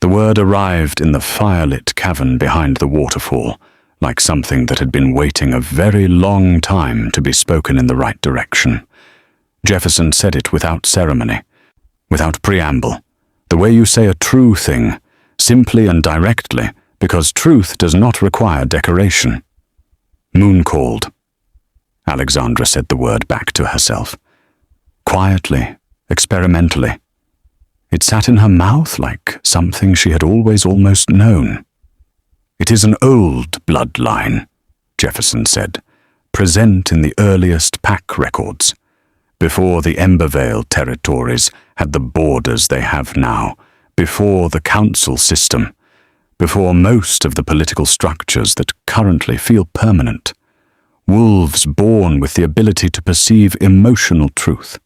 The word arrived in the firelit cavern behind the waterfall, like something that had been waiting a very long time to be spoken in the right direction. Jefferson said it without ceremony, without preamble, the way you say a true thing, simply and directly, because truth does not require decoration. "Moon called." Alexandra said the word back to herself. Quietly, experimentally. It sat in her mouth like something she had always almost known. "It is an old bloodline," Jefferson said, "present in the earliest pack records, before the Embervale territories had the borders they have now, before the council system, before most of the political structures that currently feel permanent. Wolves born with the ability to perceive emotional truth.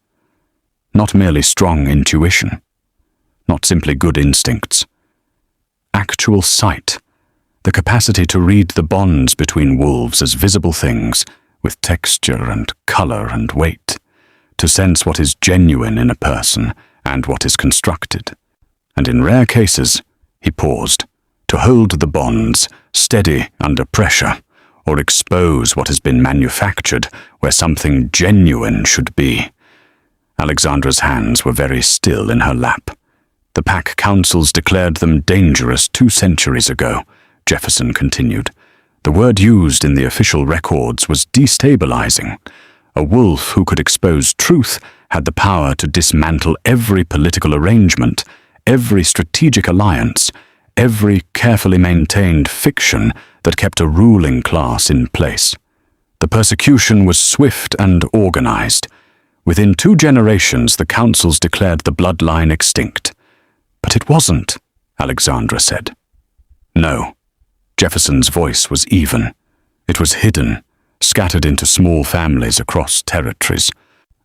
Not merely strong intuition, not simply good instincts. Actual sight, the capacity to read the bonds between wolves as visible things, with texture and color and weight, to sense what is genuine in a person and what is constructed. And in rare cases," he paused, "to hold the bonds steady under pressure, or expose what has been manufactured where something genuine should be." Alexandra's hands were very still in her lap. "The pack councils declared them dangerous 2 centuries ago," Jefferson continued. "The word used in the official records was destabilizing. A wolf who could expose truth had the power to dismantle every political arrangement, every strategic alliance, every carefully maintained fiction that kept a ruling class in place. The persecution was swift and organized. Within 2 generations, the councils declared the bloodline extinct." "But it wasn't," Alexandra said. "No." Jefferson's voice was even. It was hidden, scattered into small families across territories,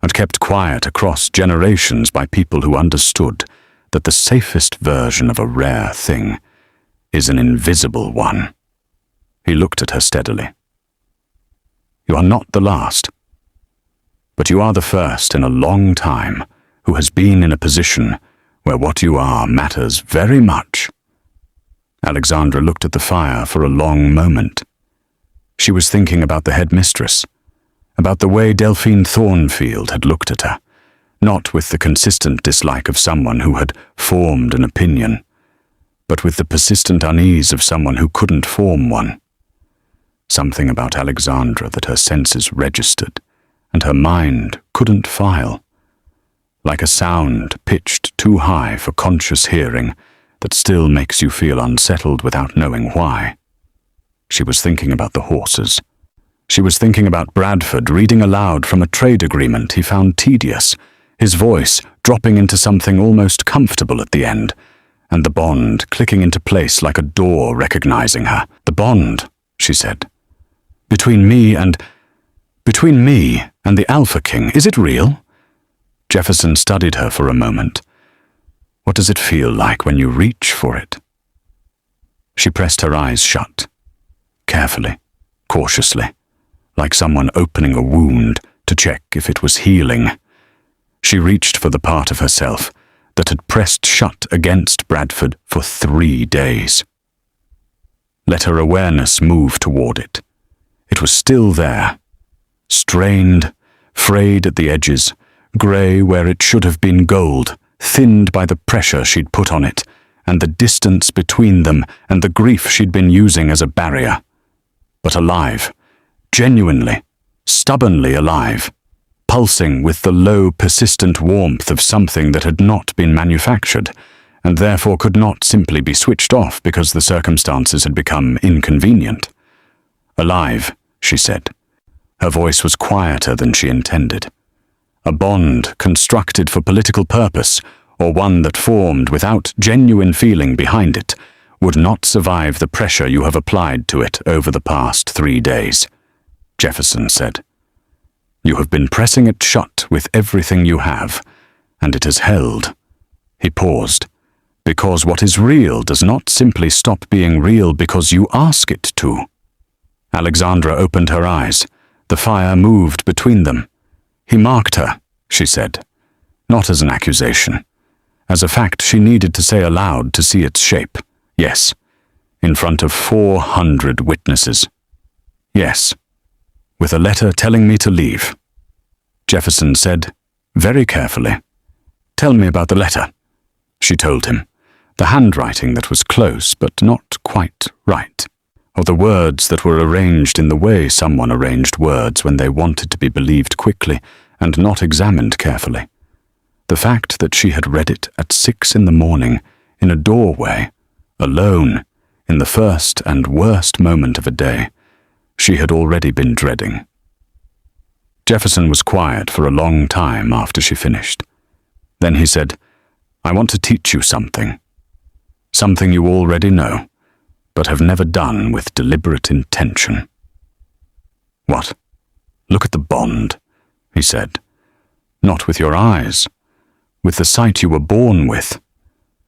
and kept quiet across generations by people who understood that the safest version of a rare thing is an invisible one. He looked at her steadily. "You are not the last, but you are the first in a long time who has been in a position where what you are matters very much." Alexandra looked at the fire for a long moment. She was thinking about the headmistress, about the way Delphine Thornfield had looked at her, not with the consistent dislike of someone who had formed an opinion, but with the persistent unease of someone who couldn't form one. Something about Alexandra that her senses registered, and her mind couldn't file. Like a sound pitched too high for conscious hearing that still makes you feel unsettled without knowing why. She was thinking about the horses. She was thinking about Bradford reading aloud from a trade agreement he found tedious, his voice dropping into something almost comfortable at the end, and the bond clicking into place like a door recognizing her. "The bond," she said. Between me and the Alpha King, is it real?" Jefferson studied her for a moment. "What does it feel like when you reach for it?" She pressed her eyes shut, carefully, cautiously, like someone opening a wound to check if it was healing. She reached for the part of herself that had pressed shut against Bradford for 3 days. Let her awareness move toward it. It was still there, strained, frayed at the edges, grey where it should have been gold, thinned by the pressure she'd put on it, and the distance between them and the grief she'd been using as a barrier. But alive, genuinely, stubbornly alive, pulsing with the low, persistent warmth of something that had not been manufactured, and therefore could not simply be switched off because the circumstances had become inconvenient. Alive, she said. Her voice was quieter than she intended. A bond constructed for political purpose, or one that formed without genuine feeling behind it, would not survive the pressure you have applied to it over the past 3 days, Jefferson said. You have been pressing it shut with everything you have, and it has held. He paused. Because what is real does not simply stop being real because you ask it to. Alexandra opened her eyes. The fire moved between them. He marked her, she said, not as an accusation. As a fact she needed to say aloud to see its shape. Yes, in front of 400 witnesses. Yes, with a letter telling me to leave. Jefferson said, very carefully, "Tell me about the letter," she told him. The handwriting that was close but not quite right, or the words that were arranged in the way someone arranged words when they wanted to be believed quickly and not examined carefully. The fact that she had read it at 6 in the morning, in a doorway, alone, in the first and worst moment of a day, she had already been dreading. Jefferson was quiet for a long time after she finished. Then he said, "I want to teach you something. Something you already know, but have never done with deliberate intention." "What?" "Look at the bond," he said. "Not with your eyes, with the sight you were born with.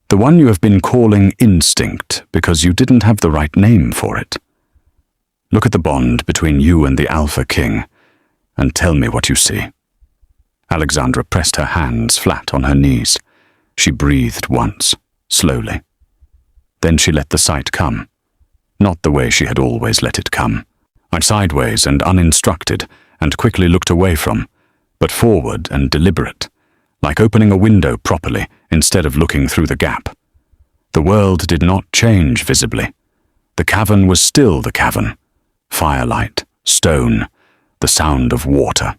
The one you have been calling instinct because you didn't have the right name for it. Look at the bond between you and the Alpha King, and tell me what you see." Alexandra pressed her hands flat on her knees. She breathed once, slowly. Then she let the sight come, not the way she had always let it come, sideways and uninstructed, and quickly looked away from, but forward and deliberate, like opening a window properly instead of looking through the gap. The world did not change visibly. The cavern was still the cavern. Firelight, stone, the sound of water.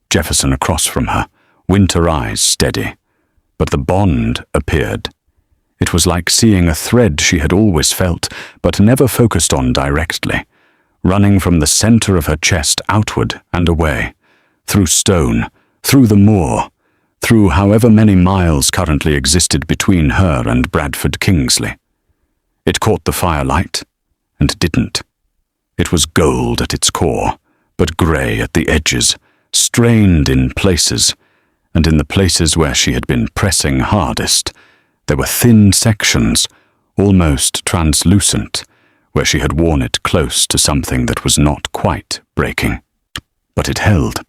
Jefferson across from her, winter eyes steady. But the bond appeared. It was like seeing a thread she had always felt, but never focused on directly, running from the center of her chest outward and away, through stone, through the moor, through however many miles currently existed between her and Bradford Kingsley. It caught the firelight, and didn't. It was gold at its core, but grey at the edges, strained in places, and in the places where she had been pressing hardest, there were thin sections, almost translucent, where she had worn it close to something that was not quite breaking. But it held.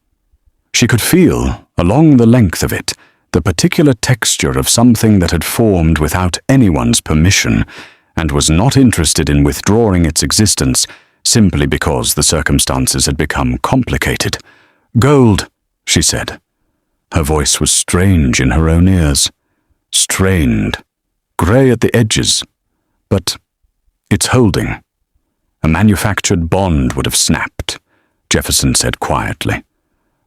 She could feel, along the length of it, the particular texture of something that had formed without anyone's permission, and was not interested in withdrawing its existence simply because the circumstances had become complicated. "Gold," she said. Her voice was strange in her own ears. Strained, grey at the edges, but it's holding. A manufactured bond would have snapped, Jefferson said quietly.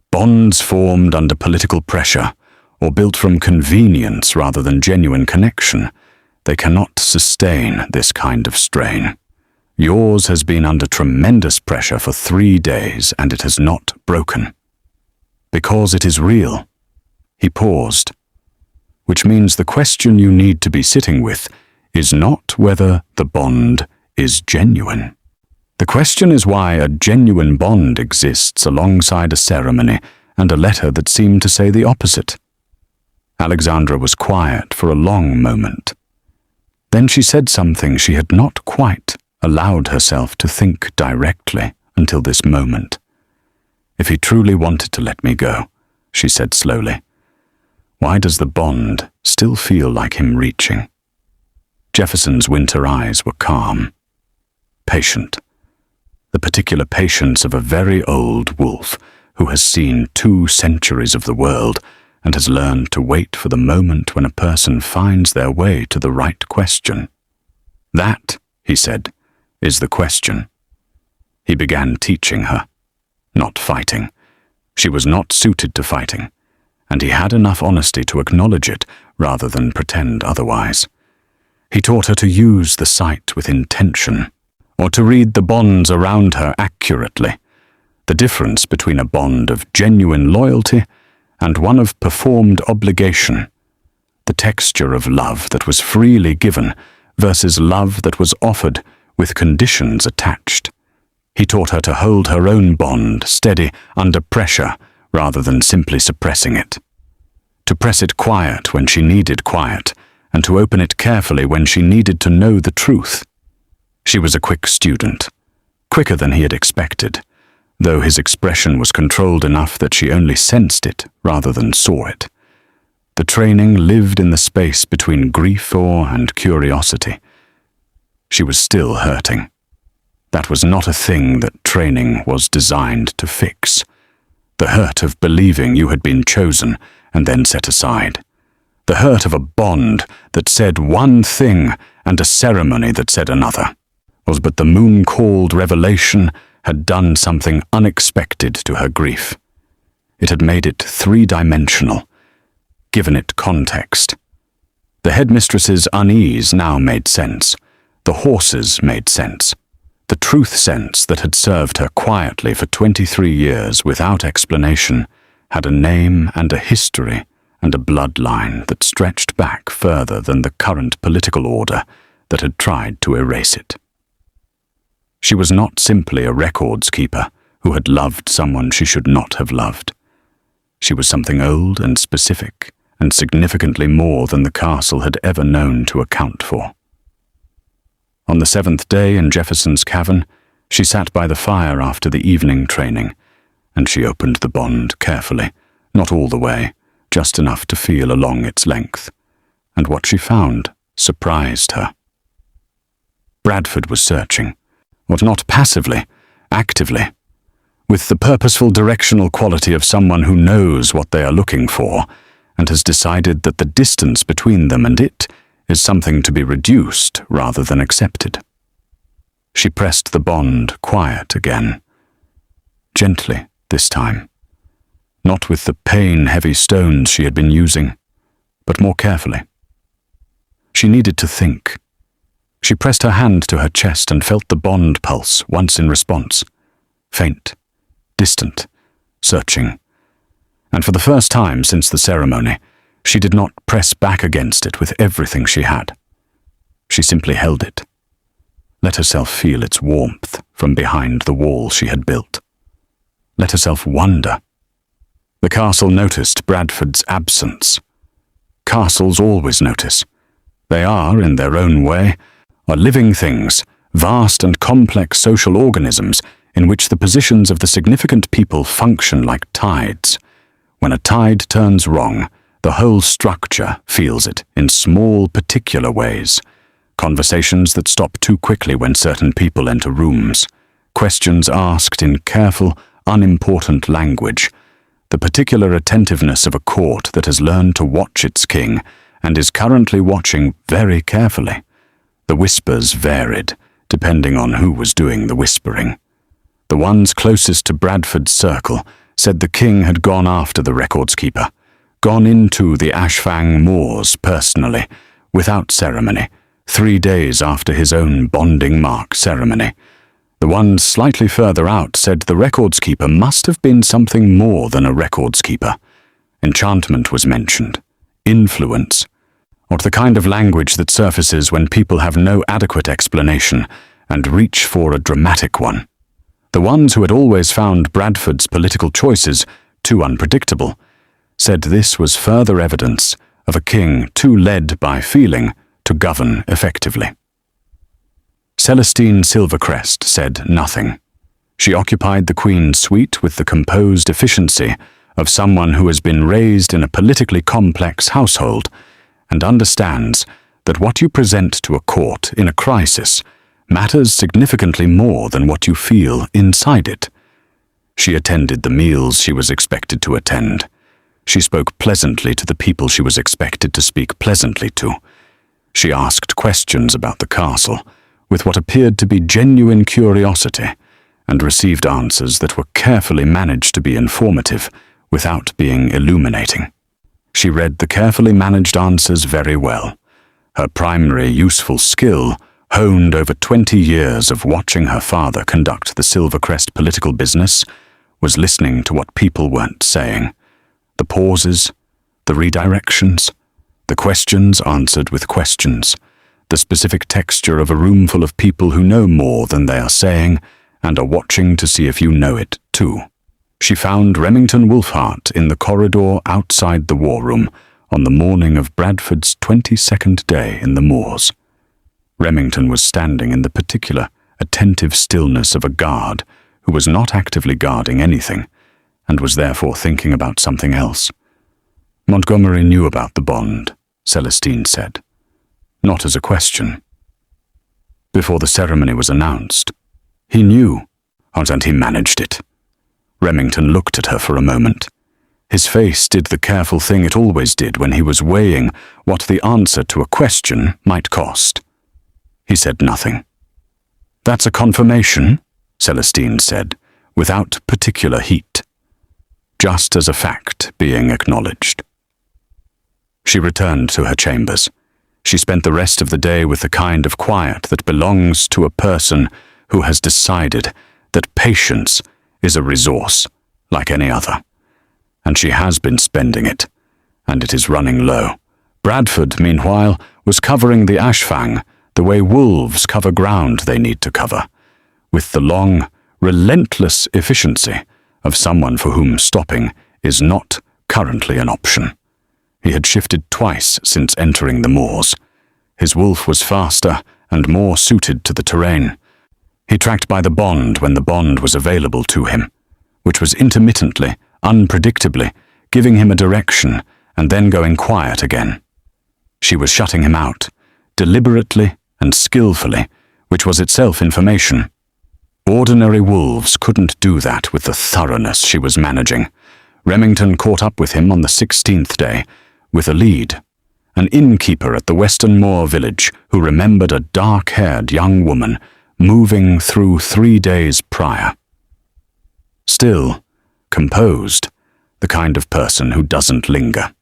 Bonds formed under political pressure, or built from convenience rather than genuine connection, they cannot sustain this kind of strain. Yours has been under tremendous pressure for 3 days, and it has not broken. Because it is real. He paused. Which means the question you need to be sitting with is not whether the bond is genuine. The question is why a genuine bond exists alongside a ceremony and a letter that seem to say the opposite. Alexandra was quiet for a long moment. Then she said something she had not quite allowed herself to think directly until this moment. "If he truly wanted to let me go," she said slowly, "why does the bond still feel like him reaching?" Jefferson's winter eyes were calm, patient. the particular patience of a very old wolf who has seen 2 centuries of the world and has learned to wait for the moment when a person finds their way to the right question. That, he said, is the question. He began teaching her, not fighting. She was not suited to fighting, and he had enough honesty to acknowledge it rather than pretend otherwise. He taught her to use the sight with intention, or to read the bonds around her accurately, the difference between a bond of genuine loyalty and one of performed obligation, the texture of love that was freely given versus love that was offered with conditions attached. He taught her to hold her own bond steady under pressure rather than simply suppressing it, to press it quiet when she needed quiet, and to open it carefully when she needed to know the truth. She was a quick student, quicker than he had expected, though his expression was controlled enough that she only sensed it rather than saw it. The training lived in the space between grief, awe, and curiosity. She was still hurting. That was not a thing that training was designed to fix. The hurt of believing you had been chosen and then set aside. The hurt of a bond that said one thing and a ceremony that said another, was but the moon-called revelation had done something unexpected to her grief. It had made it 3-dimensional, given it context. The headmistress's unease now made sense. The horses made sense. The truth sense that had served her quietly for 23 years without explanation had a name and a history and a bloodline that stretched back further than the current political order that had tried to erase it. She was not simply a records keeper who had loved someone she should not have loved. She was something old and specific and significantly more than the castle had ever known to account for. On the 7th day in Jefferson's cavern, she sat by the fire after the evening training, and she opened the bond carefully, not all the way, just enough to feel along its length, and what she found surprised her. Bradford was searching, but not passively, actively, with the purposeful directional quality of someone who knows what they are looking for and has decided that the distance between them and it is something to be reduced rather than accepted. She pressed the bond quiet again, gently this time, not with the pain-heavy stones she had been using, but more carefully. She needed to think. She pressed her hand to her chest and felt the bond pulse once in response, faint, distant, searching. And for the first time since the ceremony, she did not press back against it with everything she had. She simply held it, let herself feel its warmth from behind the wall she had built. Let herself wonder. The castle noticed Bradford's absence. Castles always notice. They are, in their own way, living things, vast and complex social organisms in which the positions of the significant people function like tides. When a tide turns wrong, the whole structure feels it in small, particular ways. Conversations that stop too quickly when certain people enter rooms. Questions asked in careful, unimportant language. The particular attentiveness of a court that has learned to watch its king and is currently watching very carefully. The whispers varied, depending on who was doing the whispering. The ones closest to Bradford's circle said the king had gone after the records keeper, gone into the Ashfang Moors personally, without ceremony, 3 days after his own bonding mark ceremony. The ones slightly further out said the records keeper must have been something more than a records keeper. Enchantment was mentioned, influence, or the kind of language that surfaces when people have no adequate explanation and reach for a dramatic one. The ones who had always found Bradford's political choices too unpredictable said this was further evidence of a king too led by feeling to govern effectively. Celestine Silvercrest said nothing. She occupied the Queen's suite with the composed efficiency of someone who has been raised in a politically complex household and understands that what you present to a court in a crisis matters significantly more than what you feel inside it. She attended the meals she was expected to attend. She spoke pleasantly to the people she was expected to speak pleasantly to. She asked questions about the castle, with what appeared to be genuine curiosity, and received answers that were carefully managed to be informative, without being illuminating. She read the carefully managed answers very well. Her primary useful skill, honed over 20 years of watching her father conduct the Silvercrest political business, was listening to what people weren't saying. The pauses, the redirections, the questions answered with questions, the specific texture of a room full of people who know more than they are saying and are watching to see if you know it too. She found Remington Wolfhart in the corridor outside the war room on the morning of Bradford's 22nd day in the moors. Remington was standing in the particular, attentive stillness of a guard who was not actively guarding anything, and was therefore thinking about something else. Montgomery knew about the bond, Celestine said, not as a question. Before the ceremony was announced, he knew, and he managed it. Remington looked at her for a moment. His face did the careful thing it always did when he was weighing what the answer to a question might cost. He said nothing. "That's a confirmation," Celestine said, without particular heat, just as a fact being acknowledged. She returned to her chambers. She spent the rest of the day with the kind of quiet that belongs to a person who has decided that patience is a resource like any other. And she has been spending it, and it is running low. Bradford, meanwhile, was covering the Ashfang the way wolves cover ground they need to cover, with the long, relentless efficiency of someone for whom stopping is not currently an option. He had shifted twice since entering the moors. His wolf was faster and more suited to the terrain. He tracked by the bond when the bond was available to him, which was intermittently, unpredictably, giving him a direction and then going quiet again. She was shutting him out, deliberately and skillfully, which was itself information. Ordinary wolves couldn't do that with the thoroughness she was managing. Remington caught up with him on the 16th day, with a lead, an innkeeper at the Western Moor village who remembered a dark-haired young woman moving through 3 days prior. Still, composed, the kind of person who doesn't linger.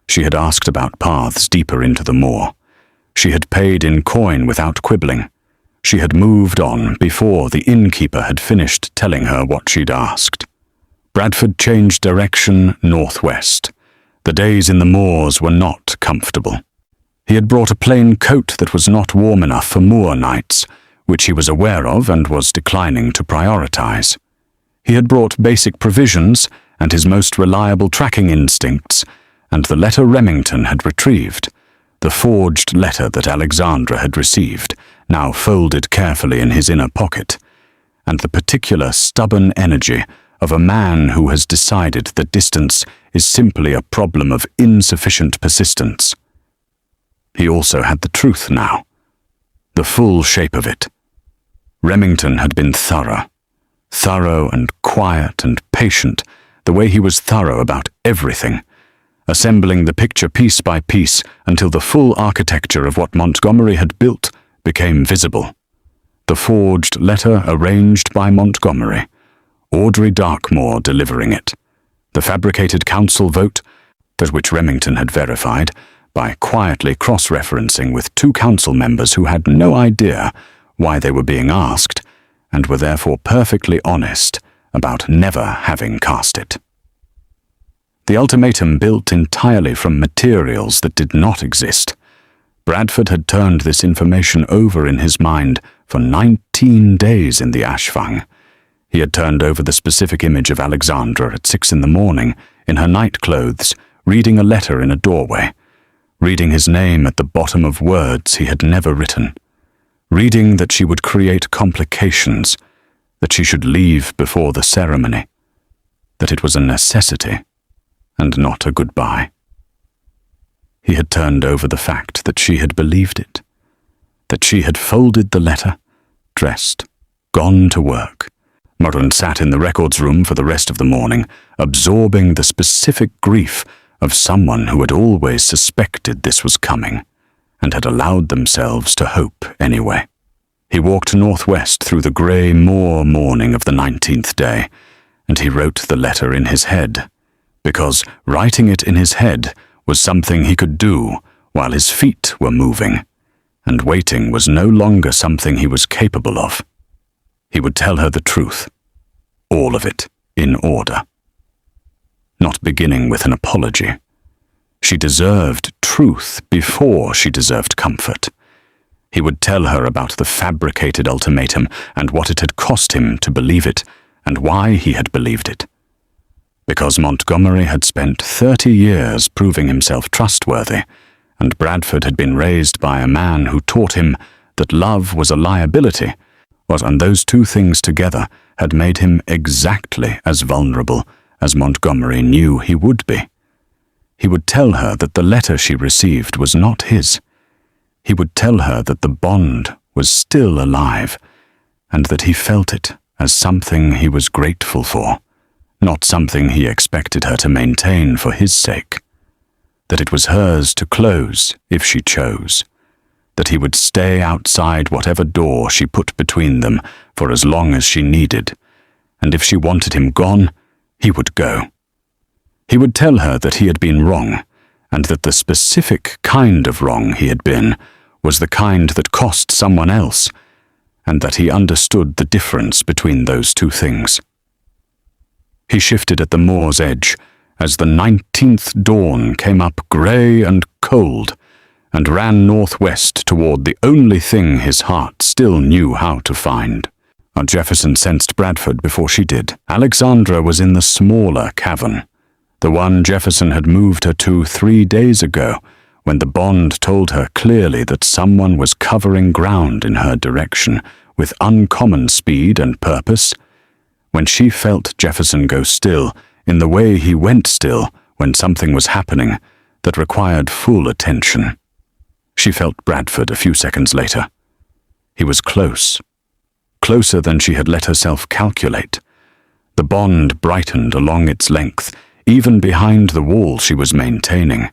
She had asked about paths deeper into the moor. She had paid in coin without quibbling. She had moved on before the innkeeper had finished telling her what she'd asked. Bradford changed direction northwest. The days in the moors were not comfortable. He had brought a plain coat that was not warm enough for moor nights, which he was aware of and was declining to prioritize. He had brought basic provisions and his most reliable tracking instincts, and the letter Remington had retrieved, the forged letter that Alexandra had received, now folded carefully in his inner pocket, and the particular stubborn energy of a man who has decided that distance is simply a problem of insufficient persistence. He also had the truth now, the full shape of it. Remington had been thorough and quiet and patient, the way he was thorough about everything, assembling the picture piece by piece until the full architecture of what Montgomery had built became visible. The forged letter arranged by Montgomery, Audrey Darkmoor delivering it, the fabricated council vote, that which Remington had verified by quietly cross-referencing with 2 council members who had no idea why they were being asked, and were therefore perfectly honest about never having cast it. The ultimatum built entirely from materials that did not exist. Bradford had turned this information over in his mind for 19 days in the Ashfang. He had turned over the specific image of Alexandra at 6 in the morning, in her night clothes, reading a letter in a doorway, reading his name at the bottom of words he had never written, reading that she would create complications, that she should leave before the ceremony, that it was a necessity and not a goodbye. He had turned over the fact that she had believed it, that she had folded the letter, dressed, gone to work. Moran sat in the records room for the rest of the morning, absorbing the specific grief of someone who had always suspected this was coming, and had allowed themselves to hope anyway. He walked northwest through the grey moor morning of the 19th day, and he wrote the letter in his head, because writing it in his head was something he could do while his feet were moving, and waiting was no longer something he was capable of. He would tell her the truth, all of it, in order. Not beginning with an apology. She deserved truth before she deserved comfort. He would tell her about the fabricated ultimatum and what it had cost him to believe it, and why he had believed it. Because Montgomery had spent 30 years proving himself trustworthy, and Bradford had been raised by a man who taught him that love was a liability, and those two things together had made him exactly as vulnerable as Montgomery knew he would be. He would tell her that the letter she received was not his. He would tell her that the bond was still alive, and that he felt it as something he was grateful for, not something he expected her to maintain for his sake. That it was hers to close if she chose. That he would stay outside whatever door she put between them for as long as she needed, and if she wanted him gone, he would go. He would tell her that he had been wrong, and that the specific kind of wrong he had been was the kind that cost someone else, and that he understood the difference between those two things. He shifted at the moor's edge as the 19th dawn came up grey and cold, and ran northwest toward the only thing his heart still knew how to find. Jefferson sensed Bradford before she did. Alexandra was in the smaller cavern, the one Jefferson had moved her to 3 days ago, when the bond told her clearly that someone was covering ground in her direction with uncommon speed and purpose. When she felt Jefferson go still, in the way he went still when something was happening that required full attention. She felt Bradford a few seconds later. He was close. Closer than she had let herself calculate. The bond brightened along its length, even behind the wall she was maintaining,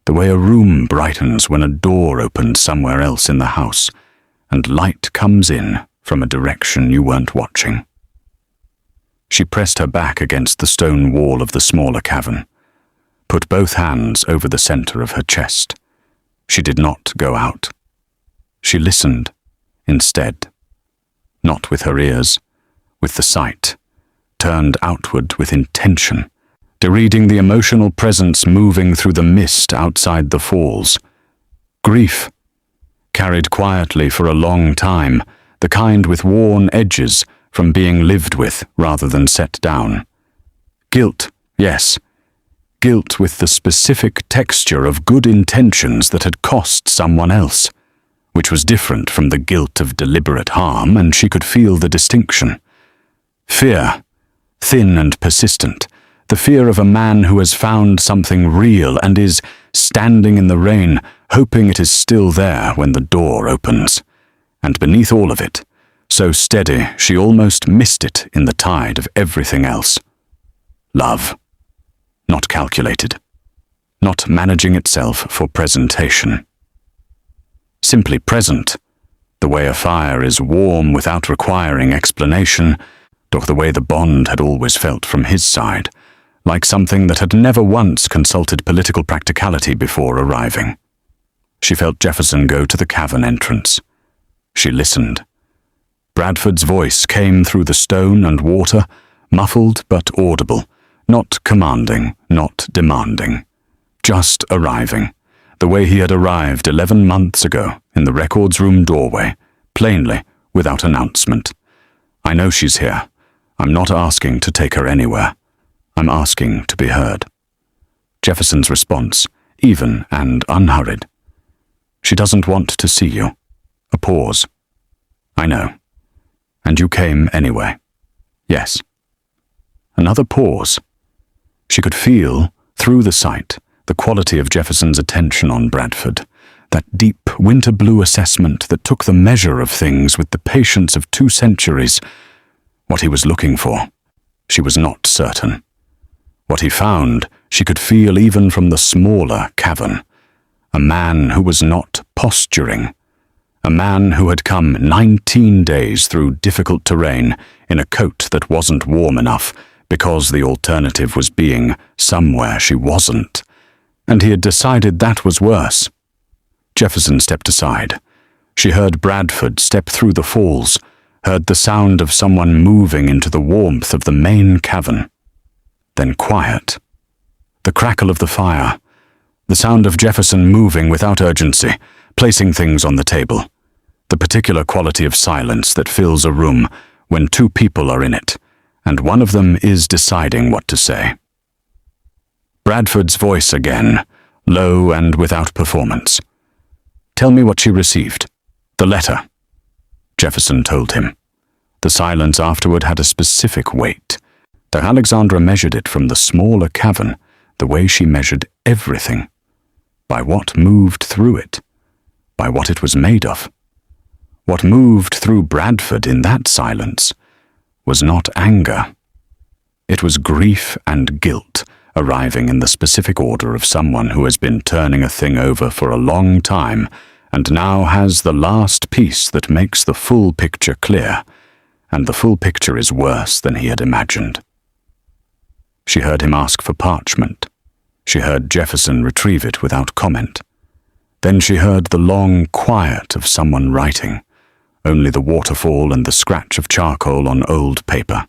the way a room brightens when a door opens somewhere else in the house, and light comes in from a direction you weren't watching. She pressed her back against the stone wall of the smaller cavern, put both hands over the center of her chest. She did not go out. She listened, instead. Not with her ears, with the sight, turned outward with intention, reading the emotional presence moving through the mist outside the falls. Grief, carried quietly for a long time, the kind with worn edges from being lived with rather than set down. Guilt, yes, guilt with the specific texture of good intentions that had cost someone else, which was different from the guilt of deliberate harm, and she could feel the distinction. Fear, thin and persistent, the fear of a man who has found something real and is standing in the rain, hoping it is still there when the door opens. And beneath all of it, so steady she almost missed it in the tide of everything else. Love. Not calculated. Not managing itself for presentation. Simply present, the way a fire is warm without requiring explanation, or the way the bond had always felt from his side, like something that had never once consulted political practicality before arriving. She felt Jefferson go to the cavern entrance. She listened. Bradford's voice came through the stone and water, muffled but audible, not commanding, not demanding. Just arriving, the way he had arrived 11 months ago in the records room doorway, plainly, without announcement. I know she's here. I'm not asking to take her anywhere. I'm asking to be heard. Jefferson's response, even and unhurried. She doesn't want to see you. A pause. I know. And you came anyway. Yes. Another pause. She could feel, through the sight, the quality of Jefferson's attention on Bradford, that deep winter blue assessment that took the measure of things with the patience of 2 centuries. What he was looking for, she was not certain. What he found, she could feel even from the smaller cavern. A man who was not posturing. A man who had come 19 days through difficult terrain in a coat that wasn't warm enough because the alternative was being somewhere she wasn't. And he had decided that was worse. Jefferson stepped aside. She heard Bradford step through the falls, heard the sound of someone moving into the warmth of the main cavern. Then quiet. The crackle of the fire. The sound of Jefferson moving without urgency, placing things on the table. The particular quality of silence that fills a room when 2 people are in it, and one of them is deciding what to say. Bradford's voice again, low and without performance. "Tell me what she received. The letter." Jefferson told him. The silence afterward had a specific weight. Alexandra measured it from the smaller cavern, the way she measured everything. By what moved through it. By what it was made of. What moved through Bradford in that silence was not anger. It was grief and guilt, arriving in the specific order of someone who has been turning a thing over for a long time and now has the last piece that makes the full picture clear, and the full picture is worse than he had imagined. She heard him ask for parchment. She heard Jefferson retrieve it without comment. Then she heard the long quiet of someone writing, only the waterfall and the scratch of charcoal on old paper.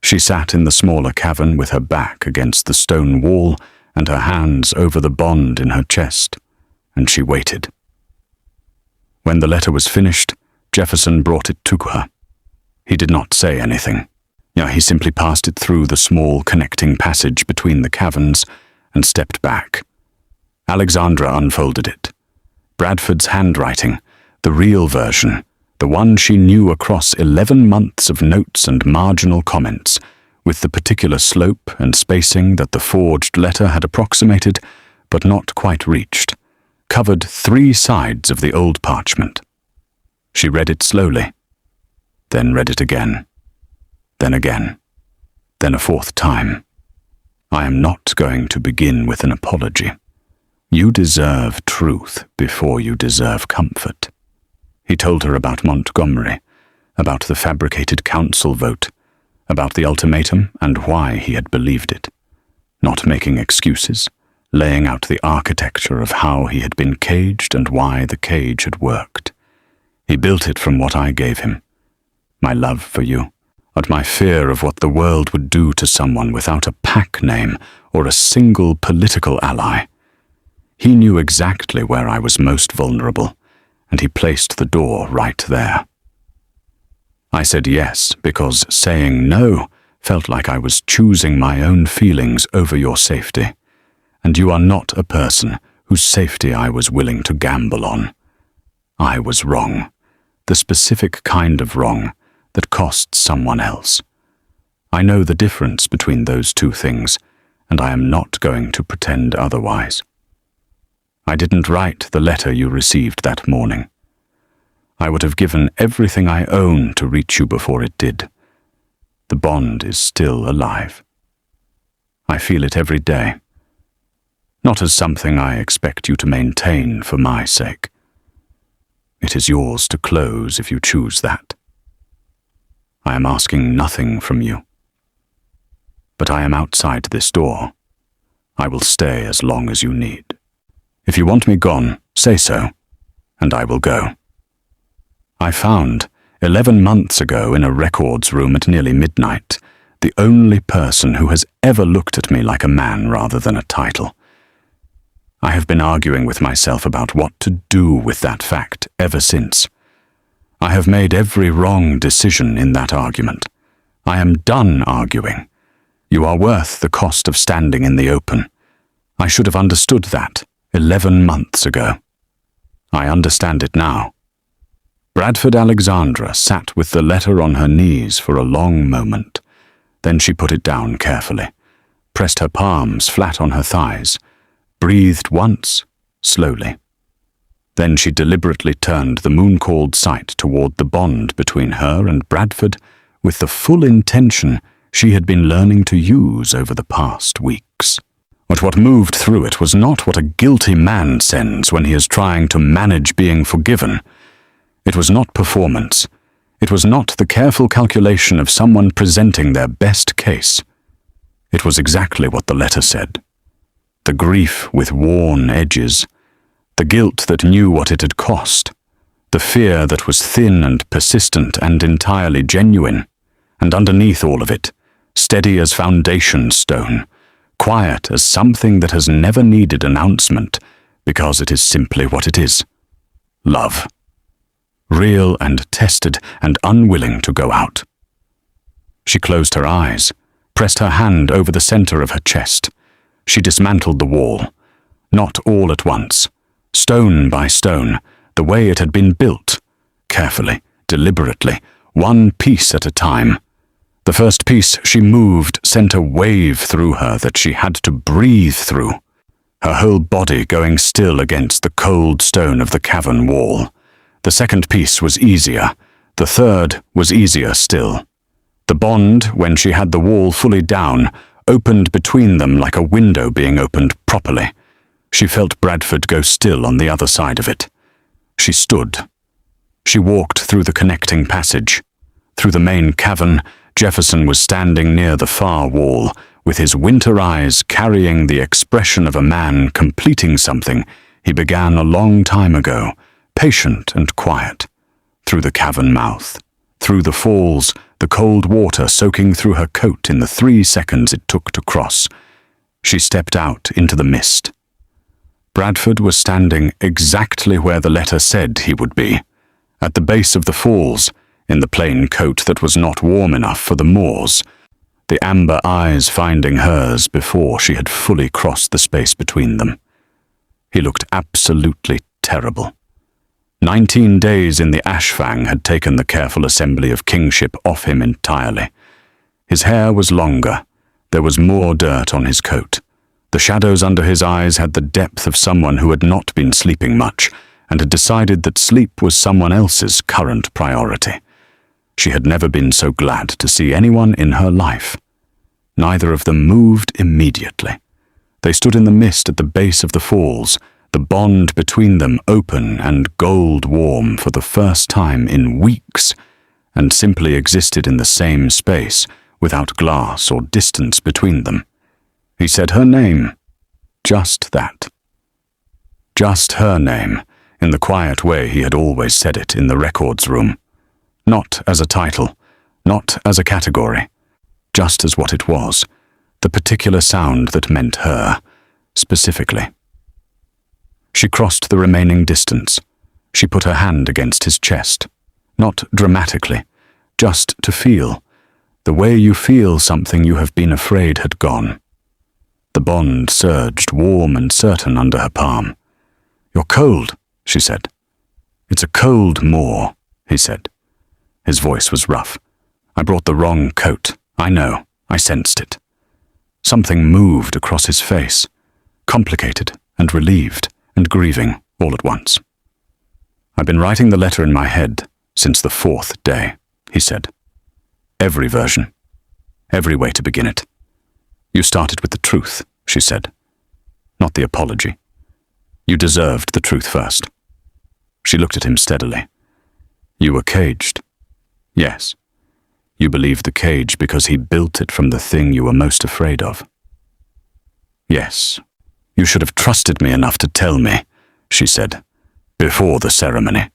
She sat in the smaller cavern with her back against the stone wall and her hands over the bond in her chest, and she waited. When the letter was finished, Jefferson brought it to her. He did not say anything. He simply passed it through the small connecting passage between the caverns and stepped back. Alexandra unfolded it. Bradford's handwriting, the real version, the one she knew across 11 months of notes and marginal comments, with the particular slope and spacing that the forged letter had approximated but not quite reached, covered 3 sides of the old parchment. She read it slowly, then read it again. Then again, then a 4th time. "I am not going to begin with an apology. You deserve truth before you deserve comfort." He told her about Montgomery, about the fabricated council vote, about the ultimatum and why he had believed it, not making excuses, laying out the architecture of how he had been caged and why the cage had worked. He built it from what I gave him, my love for you, and my fear of what the world would do to someone without a pack name or a single political ally. He knew exactly where I was most vulnerable, and he placed the door right there. I said yes because saying no felt like I was choosing my own feelings over your safety, and you are not a person whose safety I was willing to gamble on. I was wrong, the specific kind of wrong that costs someone else. I know the difference between those 2 things, and I am not going to pretend otherwise. I didn't write the letter you received that morning. I would have given everything I own to reach you before it did. The bond is still alive. I feel it every day, not as something I expect you to maintain for my sake. It is yours to close if you choose that. I am asking nothing from you. But I am outside this door. I will stay as long as you need. If you want me gone, say so, and I will go. I found, 11 months ago in a records room at nearly midnight, the only person who has ever looked at me like a man rather than a title. I have been arguing with myself about what to do with that fact ever since. I have made every wrong decision in that argument. I am done arguing. You are worth the cost of standing in the open. I should have understood that 11 months ago. I understand it now. Bradford Alexandra sat with the letter on her knees for a long moment. Then she put it down carefully, pressed her palms flat on her thighs, breathed once, slowly. Then she deliberately turned the moon-called sight toward the bond between her and Bradford with the full intention she had been learning to use over the past weeks. But what moved through it was not what a guilty man sends when he is trying to manage being forgiven. It was not performance. It was not the careful calculation of someone presenting their best case. It was exactly what the letter said. The grief with worn edges, the guilt that knew what it had cost, the fear that was thin and persistent and entirely genuine, and underneath all of it, steady as foundation stone, quiet as something that has never needed announcement because it is simply what it is. Love. Real and tested and unwilling to go out. She closed her eyes, pressed her hand over the center of her chest. She dismantled the wall, not all at once, stone by stone, the way it had been built, carefully, deliberately, one piece at a time. The first piece she moved sent a wave through her that she had to breathe through, her whole body going still against the cold stone of the cavern wall. The second piece was easier. The third was easier still. The bond, when she had the wall fully down, opened between them like a window being opened properly. She felt Bradford go still on the other side of it. She stood. She walked through the connecting passage. Through the main cavern, Jefferson was standing near the far wall, with his winter eyes carrying the expression of a man completing something he began a long time ago, patient and quiet. Through the cavern mouth, through the falls, the cold water soaking through her coat in the 3 seconds it took to cross, she stepped out into the mist. Bradford was standing exactly where the letter said he would be, at the base of the falls, in the plain coat that was not warm enough for the Moors, the amber eyes finding hers before she had fully crossed the space between them. He looked absolutely terrible. 19 days in the Ashfang had taken the careful assembly of kingship off him entirely. His hair was longer. There was more dirt on his coat. The shadows under his eyes had the depth of someone who had not been sleeping much and had decided that sleep was someone else's current priority. She had never been so glad to see anyone in her life. Neither of them moved immediately. They stood in the mist at the base of the falls, the bond between them open and gold warm for the first time in weeks, and simply existed in the same space, without glass or distance between them. He said her name. Just that. Just her name, in the quiet way he had always said it in the records room. Not as a title, not as a category, just as what it was, the particular sound that meant her, specifically. She crossed the remaining distance. She put her hand against his chest, not dramatically, just to feel, the way you feel something you have been afraid had gone. The bond surged warm and certain under her palm. "You're cold," she said. "It's a cold Moor," he said. His voice was rough. "I brought the wrong coat. I know. I sensed it." Something moved across his face, complicated and relieved and grieving all at once. "I've been writing the letter in my head since the 4th day," he said. "Every version. Every way to begin it. You started with the truth," she said. "Not the apology. You deserved the truth first." She looked at him steadily. "You were caged. Yes. You believed the cage because he built it from the thing you were most afraid of." "Yes. You should have trusted me enough to tell me," she said, "before the ceremony.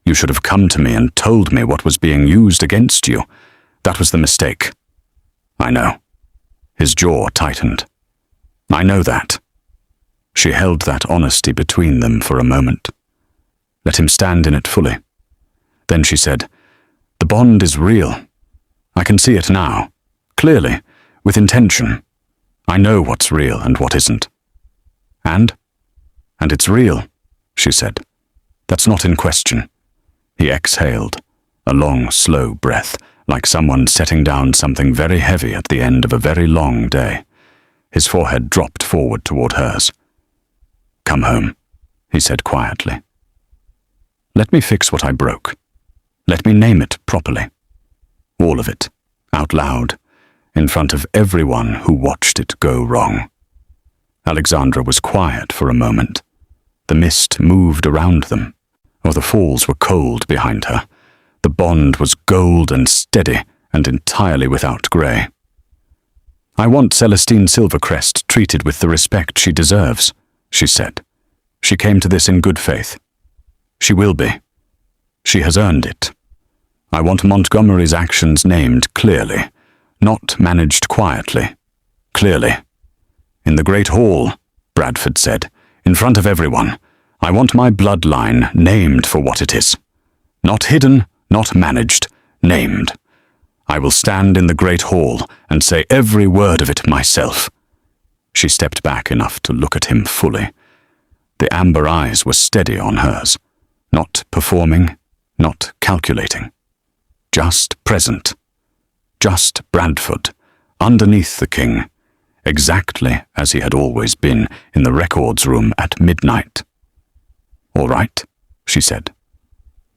You should have come to me and told me what was being used against you. That was the mistake." "I know." His jaw tightened. "I know that." She held that honesty between them for a moment. Let him stand in it fully. Then she said, "The bond is real. I can see it now, clearly, with intention. I know what's real and what isn't." And it's real," she said. "That's not in question." He exhaled, a long, slow breath, like someone setting down something very heavy at the end of a very long day. His forehead dropped forward toward hers. "Come home," he said quietly. Let me fix what I broke. Let me name it properly. All of it, out loud, in front of everyone who watched it go wrong. Alexandra was quiet for a moment. The mist moved around them, or the falls were cold behind her. The bond was gold and steady and entirely without grey. I want Celestine Silvercrest treated with the respect she deserves, she said. She came to this in good faith. She will be. She has earned it. I want Montgomery's actions named clearly, not managed quietly. Clearly. In the Great Hall, Bradford said, in front of everyone, I want my bloodline named for what it is. Not hidden, not managed, named. I will stand in the Great Hall and say every word of it myself. She stepped back enough to look at him fully. The amber eyes were steady on hers, not performing, not calculating. Just present. Just Bradford, underneath the king, exactly as he had always been in the records room at midnight. All right, she said.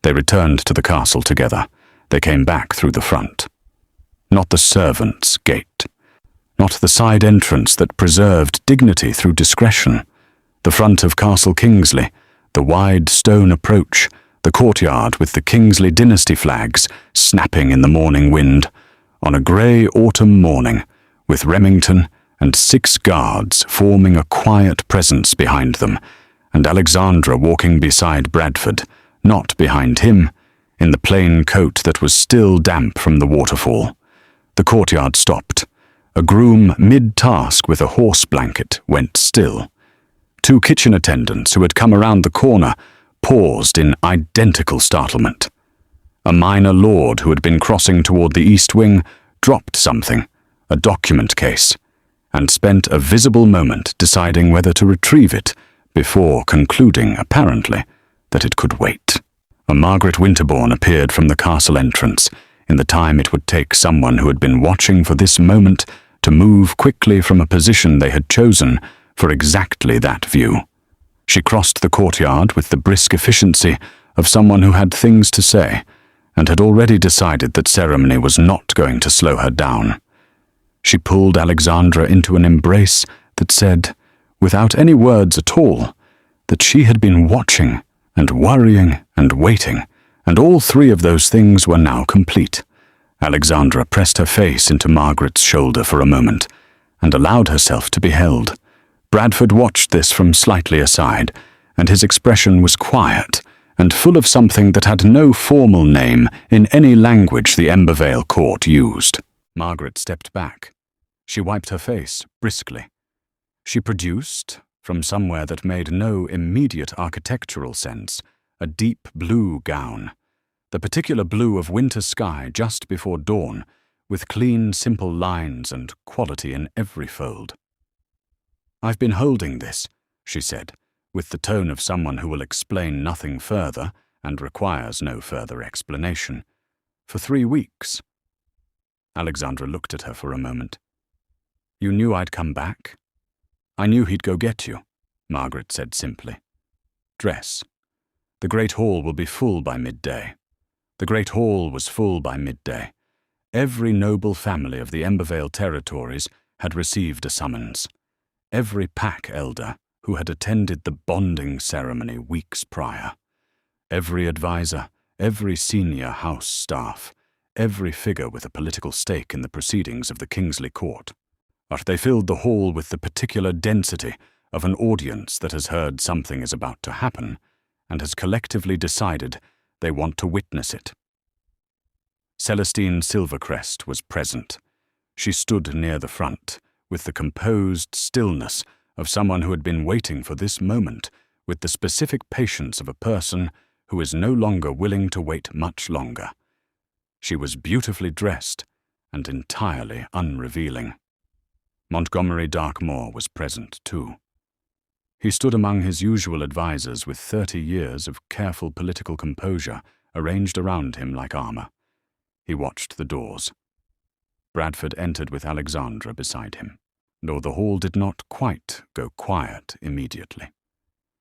They returned to the castle together. They came back through the front. Not the servants' gate. Not the side entrance that preserved dignity through discretion. The front of Castle Kingsley, the wide stone approach, the courtyard with the Kingsley dynasty flags snapping in the morning wind, on a grey autumn morning, with Remington and 6 guards forming a quiet presence behind them, and Alexandra walking beside Bradford, not behind him, in the plain coat that was still damp from the waterfall. The courtyard stopped. A groom mid-task with a horse blanket went still. 2 kitchen attendants who had come around the corner paused in identical startlement. A minor lord who had been crossing toward the east wing dropped something, a document case, and spent a visible moment deciding whether to retrieve it before concluding, apparently, that it could wait. A Margaret Winterbourne appeared from the castle entrance in the time it would take someone who had been watching for this moment to move quickly from a position they had chosen for exactly that view. She crossed the courtyard with the brisk efficiency of someone who had things to say, and had already decided that ceremony was not going to slow her down. She pulled Alexandra into an embrace that said, without any words at all, that she had been watching and worrying and waiting, and all 3 of those things were now complete. Alexandra pressed her face into Margaret's shoulder for a moment, and allowed herself to be held. Bradford watched this from slightly aside, and his expression was quiet, and full of something that had no formal name in any language the Embervale court used. Margaret stepped back. She wiped her face briskly. She produced, from somewhere that made no immediate architectural sense, a deep blue gown, the particular blue of winter sky just before dawn, with clean, simple lines and quality in every fold. "I've been holding this," she said, with the tone of someone who will explain nothing further and requires no further explanation, "for 3 weeks. Alexandra looked at her for a moment. "You knew I'd come back?" "I knew he'd go get you," Margaret said simply. "Dress. The Great Hall will be full by midday." The Great Hall was full by midday. Every noble family of the Embervale territories had received a summons. Every pack elder who had attended the bonding ceremony weeks prior. Every advisor, every senior house staff, every figure with a political stake in the proceedings of the Kingsley court. But they filled the hall with the particular density of an audience that has heard something is about to happen and has collectively decided they want to witness it. Celestine Silvercrest was present. She stood near the front, with the composed stillness of someone who had been waiting for this moment, with the specific patience of a person who is no longer willing to wait much longer. She was beautifully dressed and entirely unrevealing. Montgomery Darkmoor was present too. He stood among his usual advisers with 30 years of careful political composure arranged around him like armor. He watched the doors. Bradford entered with Alexandra beside him, though the hall did not quite go quiet immediately.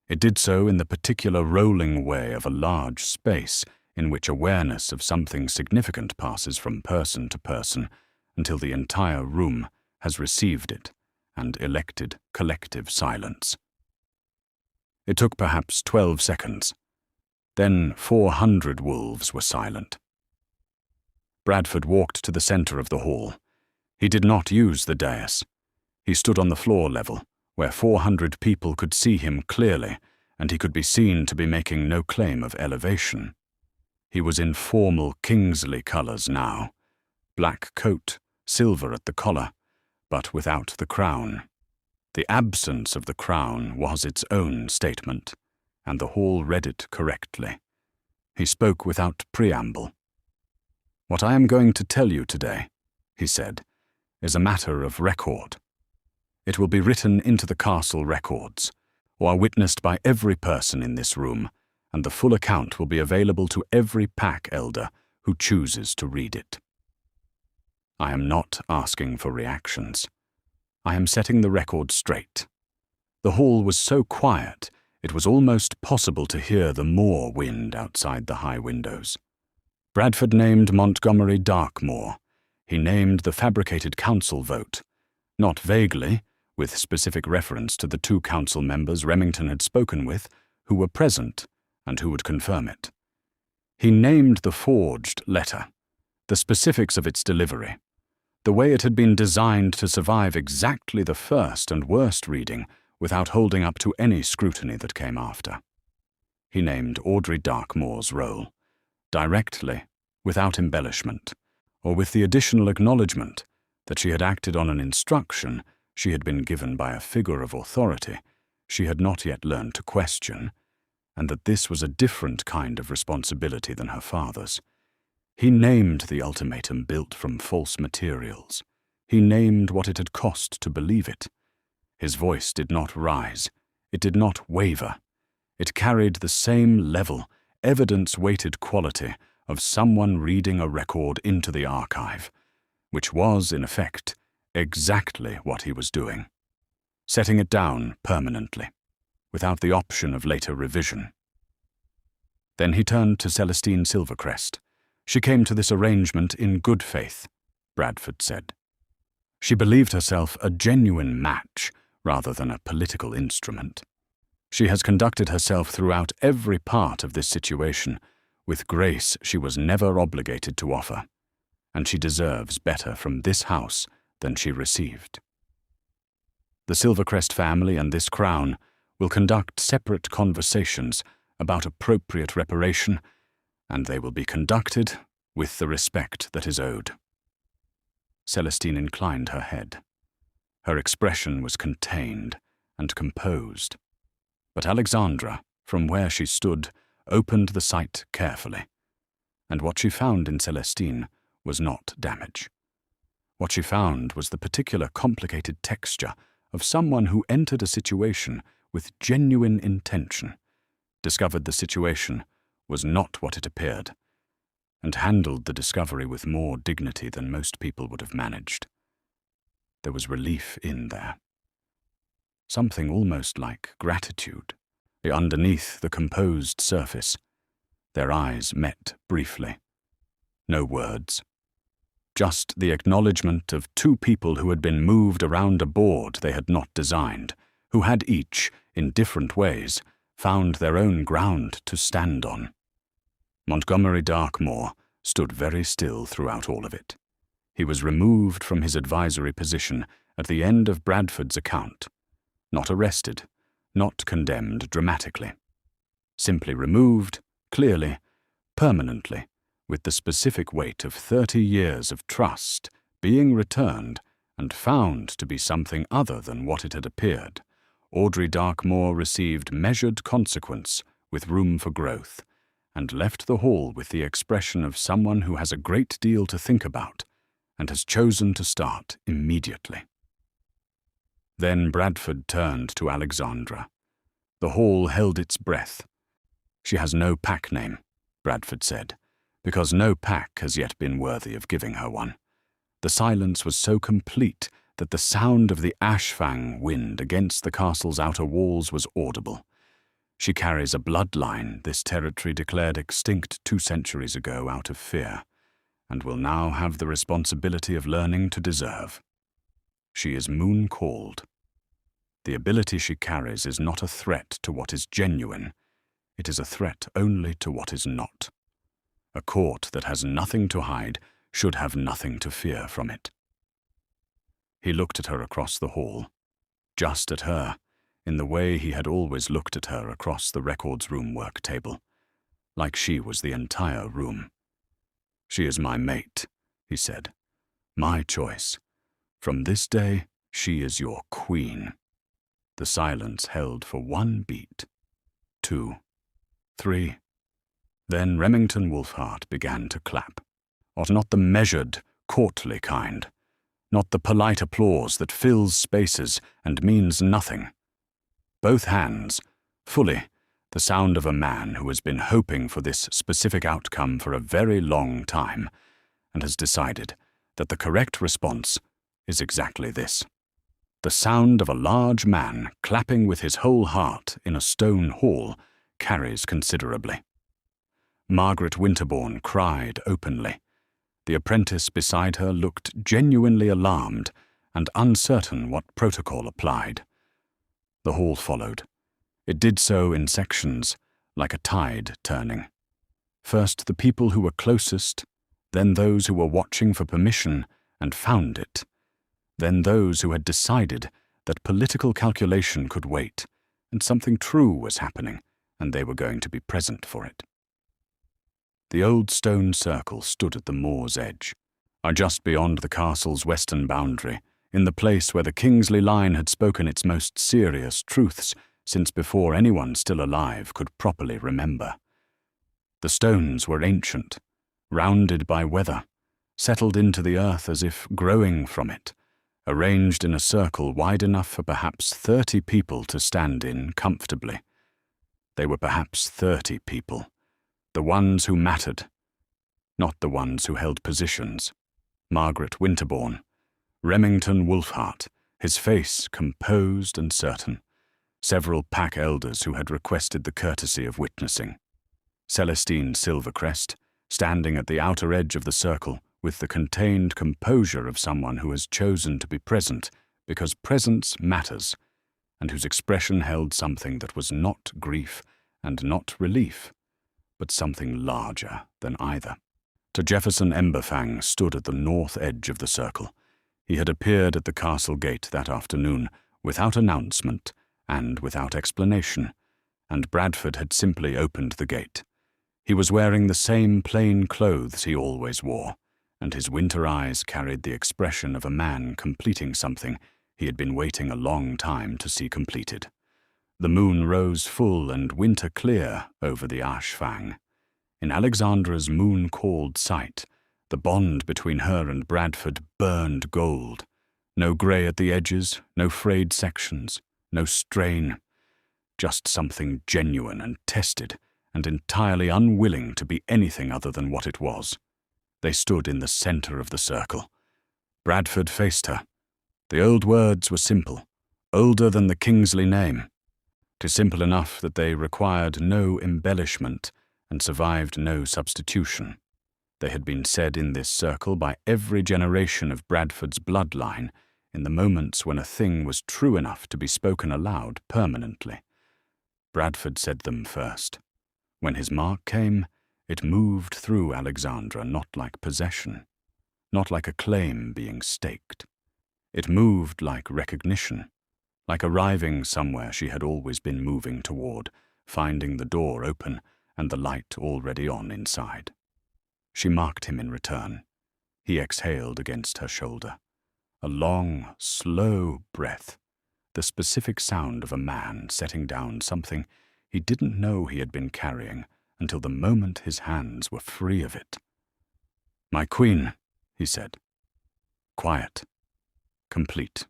It did so in the particular rolling way of a large space in which awareness of something significant passes from person to person until the entire room has received it and elected collective silence. It took perhaps 12 seconds. Then 400 wolves were silent. Bradford walked to the center of the hall. He did not use the dais. He stood on the floor level, where 400 people could see him clearly, and he could be seen to be making no claim of elevation. He was in formal Kingsley colors now, black coat, silver at the collar, but without the crown. The absence of the crown was its own statement, and the hall read it correctly. He spoke without preamble. "What I am going to tell you today," he said, "is a matter of record. It will be written into the castle records, or witnessed by every person in this room, and the full account will be available to every pack elder who chooses to read it. I am not asking for reactions. I am setting the record straight." The hall was so quiet, it was almost possible to hear the moor wind outside the high windows. Bradford named Montgomery Darkmoor. He named the fabricated council vote, not vaguely, with specific reference to the 2 council members Remington had spoken with, who were present and who would confirm it. He named the forged letter, the specifics of its delivery, the way it had been designed to survive exactly the first and worst reading without holding up to any scrutiny that came after. He named Audrey Darkmoor's role, directly, without embellishment, or with the additional acknowledgement that she had acted on an instruction she had been given by a figure of authority she had not yet learned to question, and that this was a different kind of responsibility than her father's. He named the ultimatum built from false materials. He named what it had cost to believe it. His voice did not rise. It did not waver. It carried the same level, evidence-weighted quality of someone reading a record into the archive, which was, in effect, exactly what he was doing, setting it down permanently, without the option of later revision. Then he turned to Celestine Silvercrest. "She came to this arrangement in good faith," Bradford said. "She believed herself a genuine match rather than a political instrument. She has conducted herself throughout every part of this situation with grace she was never obligated to offer, and she deserves better from this house than she received. The Silvercrest family and this crown will conduct separate conversations about appropriate reparation, and they will be conducted with the respect that is owed." Celestine inclined her head. Her expression was contained and composed, but Alexandra, from where she stood, opened the sight carefully, and what she found in Celestine was not damage. What she found was the particular complicated texture of someone who entered a situation with genuine intention, discovered the situation was not what it appeared, and handled the discovery with more dignity than most people would have managed. There was relief in there. Something almost like gratitude, underneath the composed surface. Their eyes met briefly. No words. Just the acknowledgement of 2 people who had been moved around a board they had not designed, who had each, in different ways, found their own ground to stand on. Montgomery Darkmoor stood very still throughout all of it. He was removed from his advisory position at the end of Bradford's account, not arrested, not condemned dramatically. Simply removed, clearly, permanently, with the specific weight of 30 years of trust being returned and found to be something other than what it had appeared. Audrey Darkmoor received measured consequence with room for growth, and left the hall with the expression of someone who has a great deal to think about and has chosen to start immediately. Then Bradford turned to Alexandra. The hall held its breath. "She has no pack name," Bradford said, "because no pack has yet been worthy of giving her one." The silence was so complete that the sound of the Ashfang wind against the castle's outer walls was audible. She carries a bloodline this territory declared extinct 2 centuries ago out of fear, and will now have the responsibility of learning to deserve. She is moon-called. The ability she carries is not a threat to what is genuine. It is a threat only to what is not. A court that has nothing to hide should have nothing to fear from it. He looked at her across the hall, just at her, in the way he had always looked at her across the records room work table, like she was the entire room. "She is my mate," he said. "My choice. From this day, she is your queen." The silence held for 1 beat, 2, 3. Then Remington Wolfheart began to clap. Not the measured, courtly kind. Not the polite applause that fills spaces and means nothing. Both hands, fully, the sound of a man who has been hoping for this specific outcome for a very long time and has decided that the correct response is exactly this. The sound of a large man clapping with his whole heart in a stone hall carries considerably. Margaret Winterbourne cried openly. The apprentice beside her looked genuinely alarmed and uncertain what protocol applied. The hall followed. It did so in sections, like a tide turning. First the people who were closest, then those who were watching for permission and found it, then those who had decided that political calculation could wait, and something true was happening, and they were going to be present for it. The old stone circle stood at the moor's edge, just beyond the castle's western boundary, in the place where the Kingsley line had spoken its most serious truths since before anyone still alive could properly remember. The stones were ancient, rounded by weather, settled into the earth as if growing from it, arranged in a circle wide enough for perhaps 30 people to stand in comfortably. They were perhaps 30 people, the ones who mattered, not the ones who held positions. Margaret Winterbourne, Remington Wolfheart, his face composed and certain, several pack elders who had requested the courtesy of witnessing, Celestine Silvercrest, standing at the outer edge of the circle with the contained composure of someone who has chosen to be present because presence matters, and whose expression held something that was not grief and not relief, but something larger than either. To Jefferson Emberfang stood at the north edge of the circle. He had appeared at the castle gate that afternoon without announcement and without explanation, and Bradford had simply opened the gate. He was wearing the same plain clothes he always wore, and his winter eyes carried the expression of a man completing something he had been waiting a long time to see completed. The moon rose full and winter clear over the Ashfang. In Alexandra's moon-called sight, the bond between her and Bradford burned gold. No grey at the edges, no frayed sections, no strain, just something genuine and tested and entirely unwilling to be anything other than what it was. They stood in the center of the circle. Bradford faced her. The old words were simple, older than the Kingsley name. 'Tis simple enough that they required no embellishment and survived no substitution. They had been said in this circle by every generation of Bradford's bloodline in the moments when a thing was true enough to be spoken aloud permanently. Bradford said them first. When his mark came, it moved through Alexandra not like possession, not like a claim being staked. It moved like recognition, like arriving somewhere she had always been moving toward, finding the door open and the light already on inside. She marked him in return. He exhaled against her shoulder. A long, slow breath, the specific sound of a man setting down something he didn't know he had been carrying until the moment his hands were free of it. "My queen," he said. Quiet. Complete.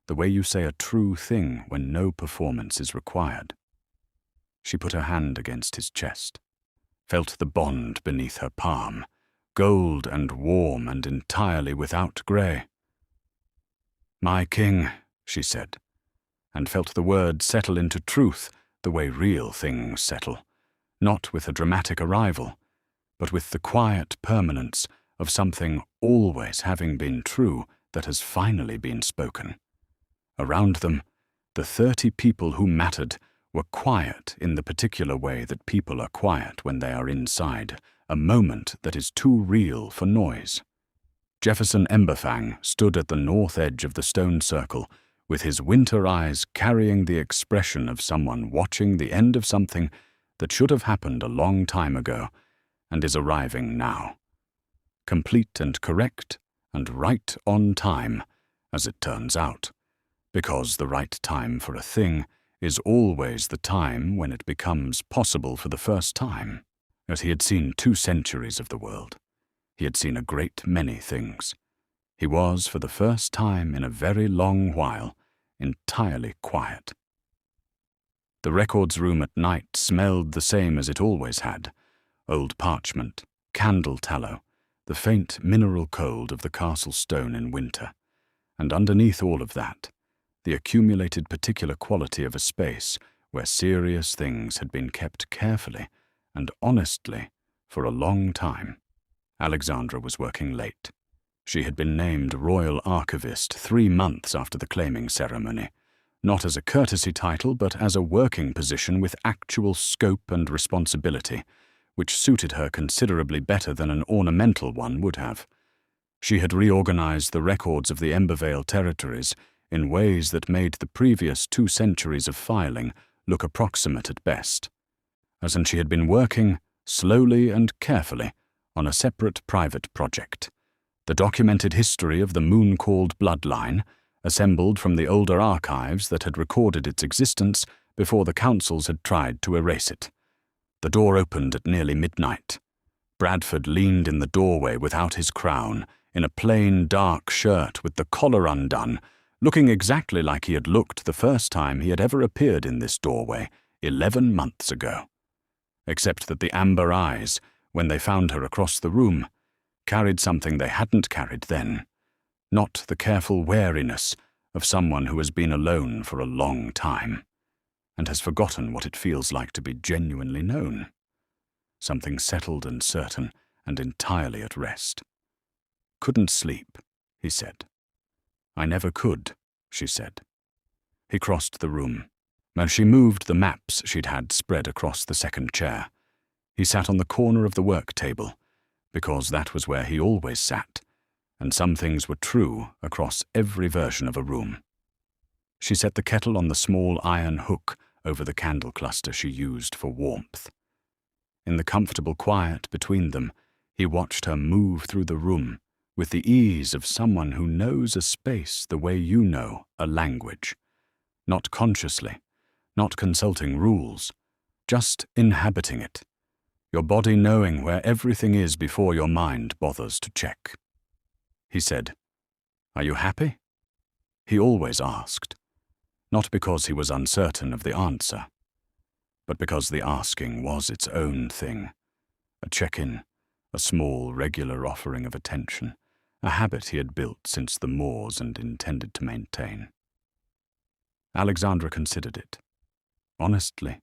The way you say a true thing when no performance is required. She put her hand against his chest, felt the bond beneath her palm, gold and warm and entirely without grey. "My king," she said, and felt the word settle into truth the way real things settle, not with a dramatic arrival, but with the quiet permanence of something always having been true that has finally been spoken. Around them, the 30 people who mattered were quiet in the particular way that people are quiet when they are inside a moment that is too real for noise. Jefferson Emberfang stood at the north edge of the stone circle, with his winter eyes carrying the expression of someone watching the end of something that should have happened a long time ago and is arriving now. Complete and correct and right on time, as it turns out, because the right time for a thing is always the time when it becomes possible for the first time. As he had seen 2 centuries of the world, he had seen a great many things. He was, for the first time in a very long while, entirely quiet. The records room at night smelled the same as it always had: old parchment, candle tallow, the faint mineral cold of the castle stone in winter, and underneath all of that, the accumulated particular quality of a space where serious things had been kept carefully and honestly for a long time. Alexandra was working late. She had been named Royal Archivist 3 months after the claiming ceremony, not as a courtesy title but as a working position with actual scope and responsibility, which suited her considerably better than an ornamental one would have. She had reorganized the records of the Embervale territories in ways that made the previous 2 centuries of filing look approximate at best, as and she had been working, slowly and carefully, on a separate private project, the documented history of the moon-called bloodline, assembled from the older archives that had recorded its existence before the councils had tried to erase it. The door opened at nearly midnight. Bradford leaned in the doorway without his crown, in a plain dark shirt with the collar undone, looking exactly like he had looked the first time he had ever appeared in this doorway 11 months ago. Except that the amber eyes, when they found her across the room, carried something they hadn't carried then, not the careful wariness of someone who has been alone for a long time and has forgotten what it feels like to be genuinely known. Something settled and certain and entirely at rest. "Couldn't sleep," he said. "I never could," she said. He crossed the room. As she moved the maps she'd had spread across the second chair, he sat on the corner of the work table, because that was where he always sat, and some things were true across every version of a room. She set the kettle on the small iron hook over the candle cluster she used for warmth. In the comfortable quiet between them, he watched her move through the room with the ease of someone who knows a space the way you know a language, not consciously, not consulting rules, just inhabiting it, your body knowing where everything is before your mind bothers to check. He said, "Are you happy?" He always asked, not because he was uncertain of the answer, but because the asking was its own thing, a check-in, a small, regular offering of attention, a habit he had built since the Moors and intended to maintain. Alexandra considered it, honestly,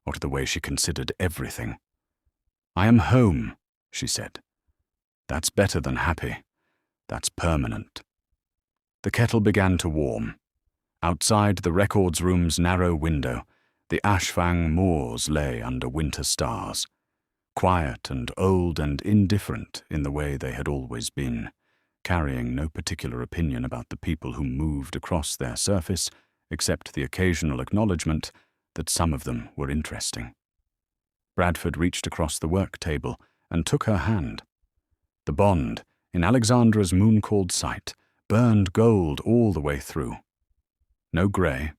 or the way she considered everything. "I am home," she said. "That's better than happy. That's permanent." The kettle began to warm. Outside the records room's narrow window, the Ashfang Moors lay under winter stars, quiet and old and indifferent in the way they had always been, carrying no particular opinion about the people who moved across their surface, except the occasional acknowledgement that some of them were interesting. Bradford reached across the work table and took her hand. The bond, in Alexandra's moon-called sight, burned gold all the way through. No grey,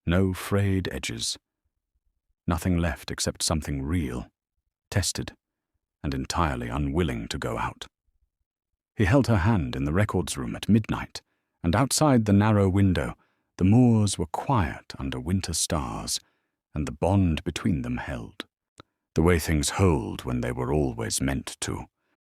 no frayed edges. Nothing left except something real, tested, and entirely unwilling to go out. He held her hand in the records room at midnight, and outside the narrow window, the moors were quiet under winter stars, and the bond between them held, the way things hold when they were always meant to.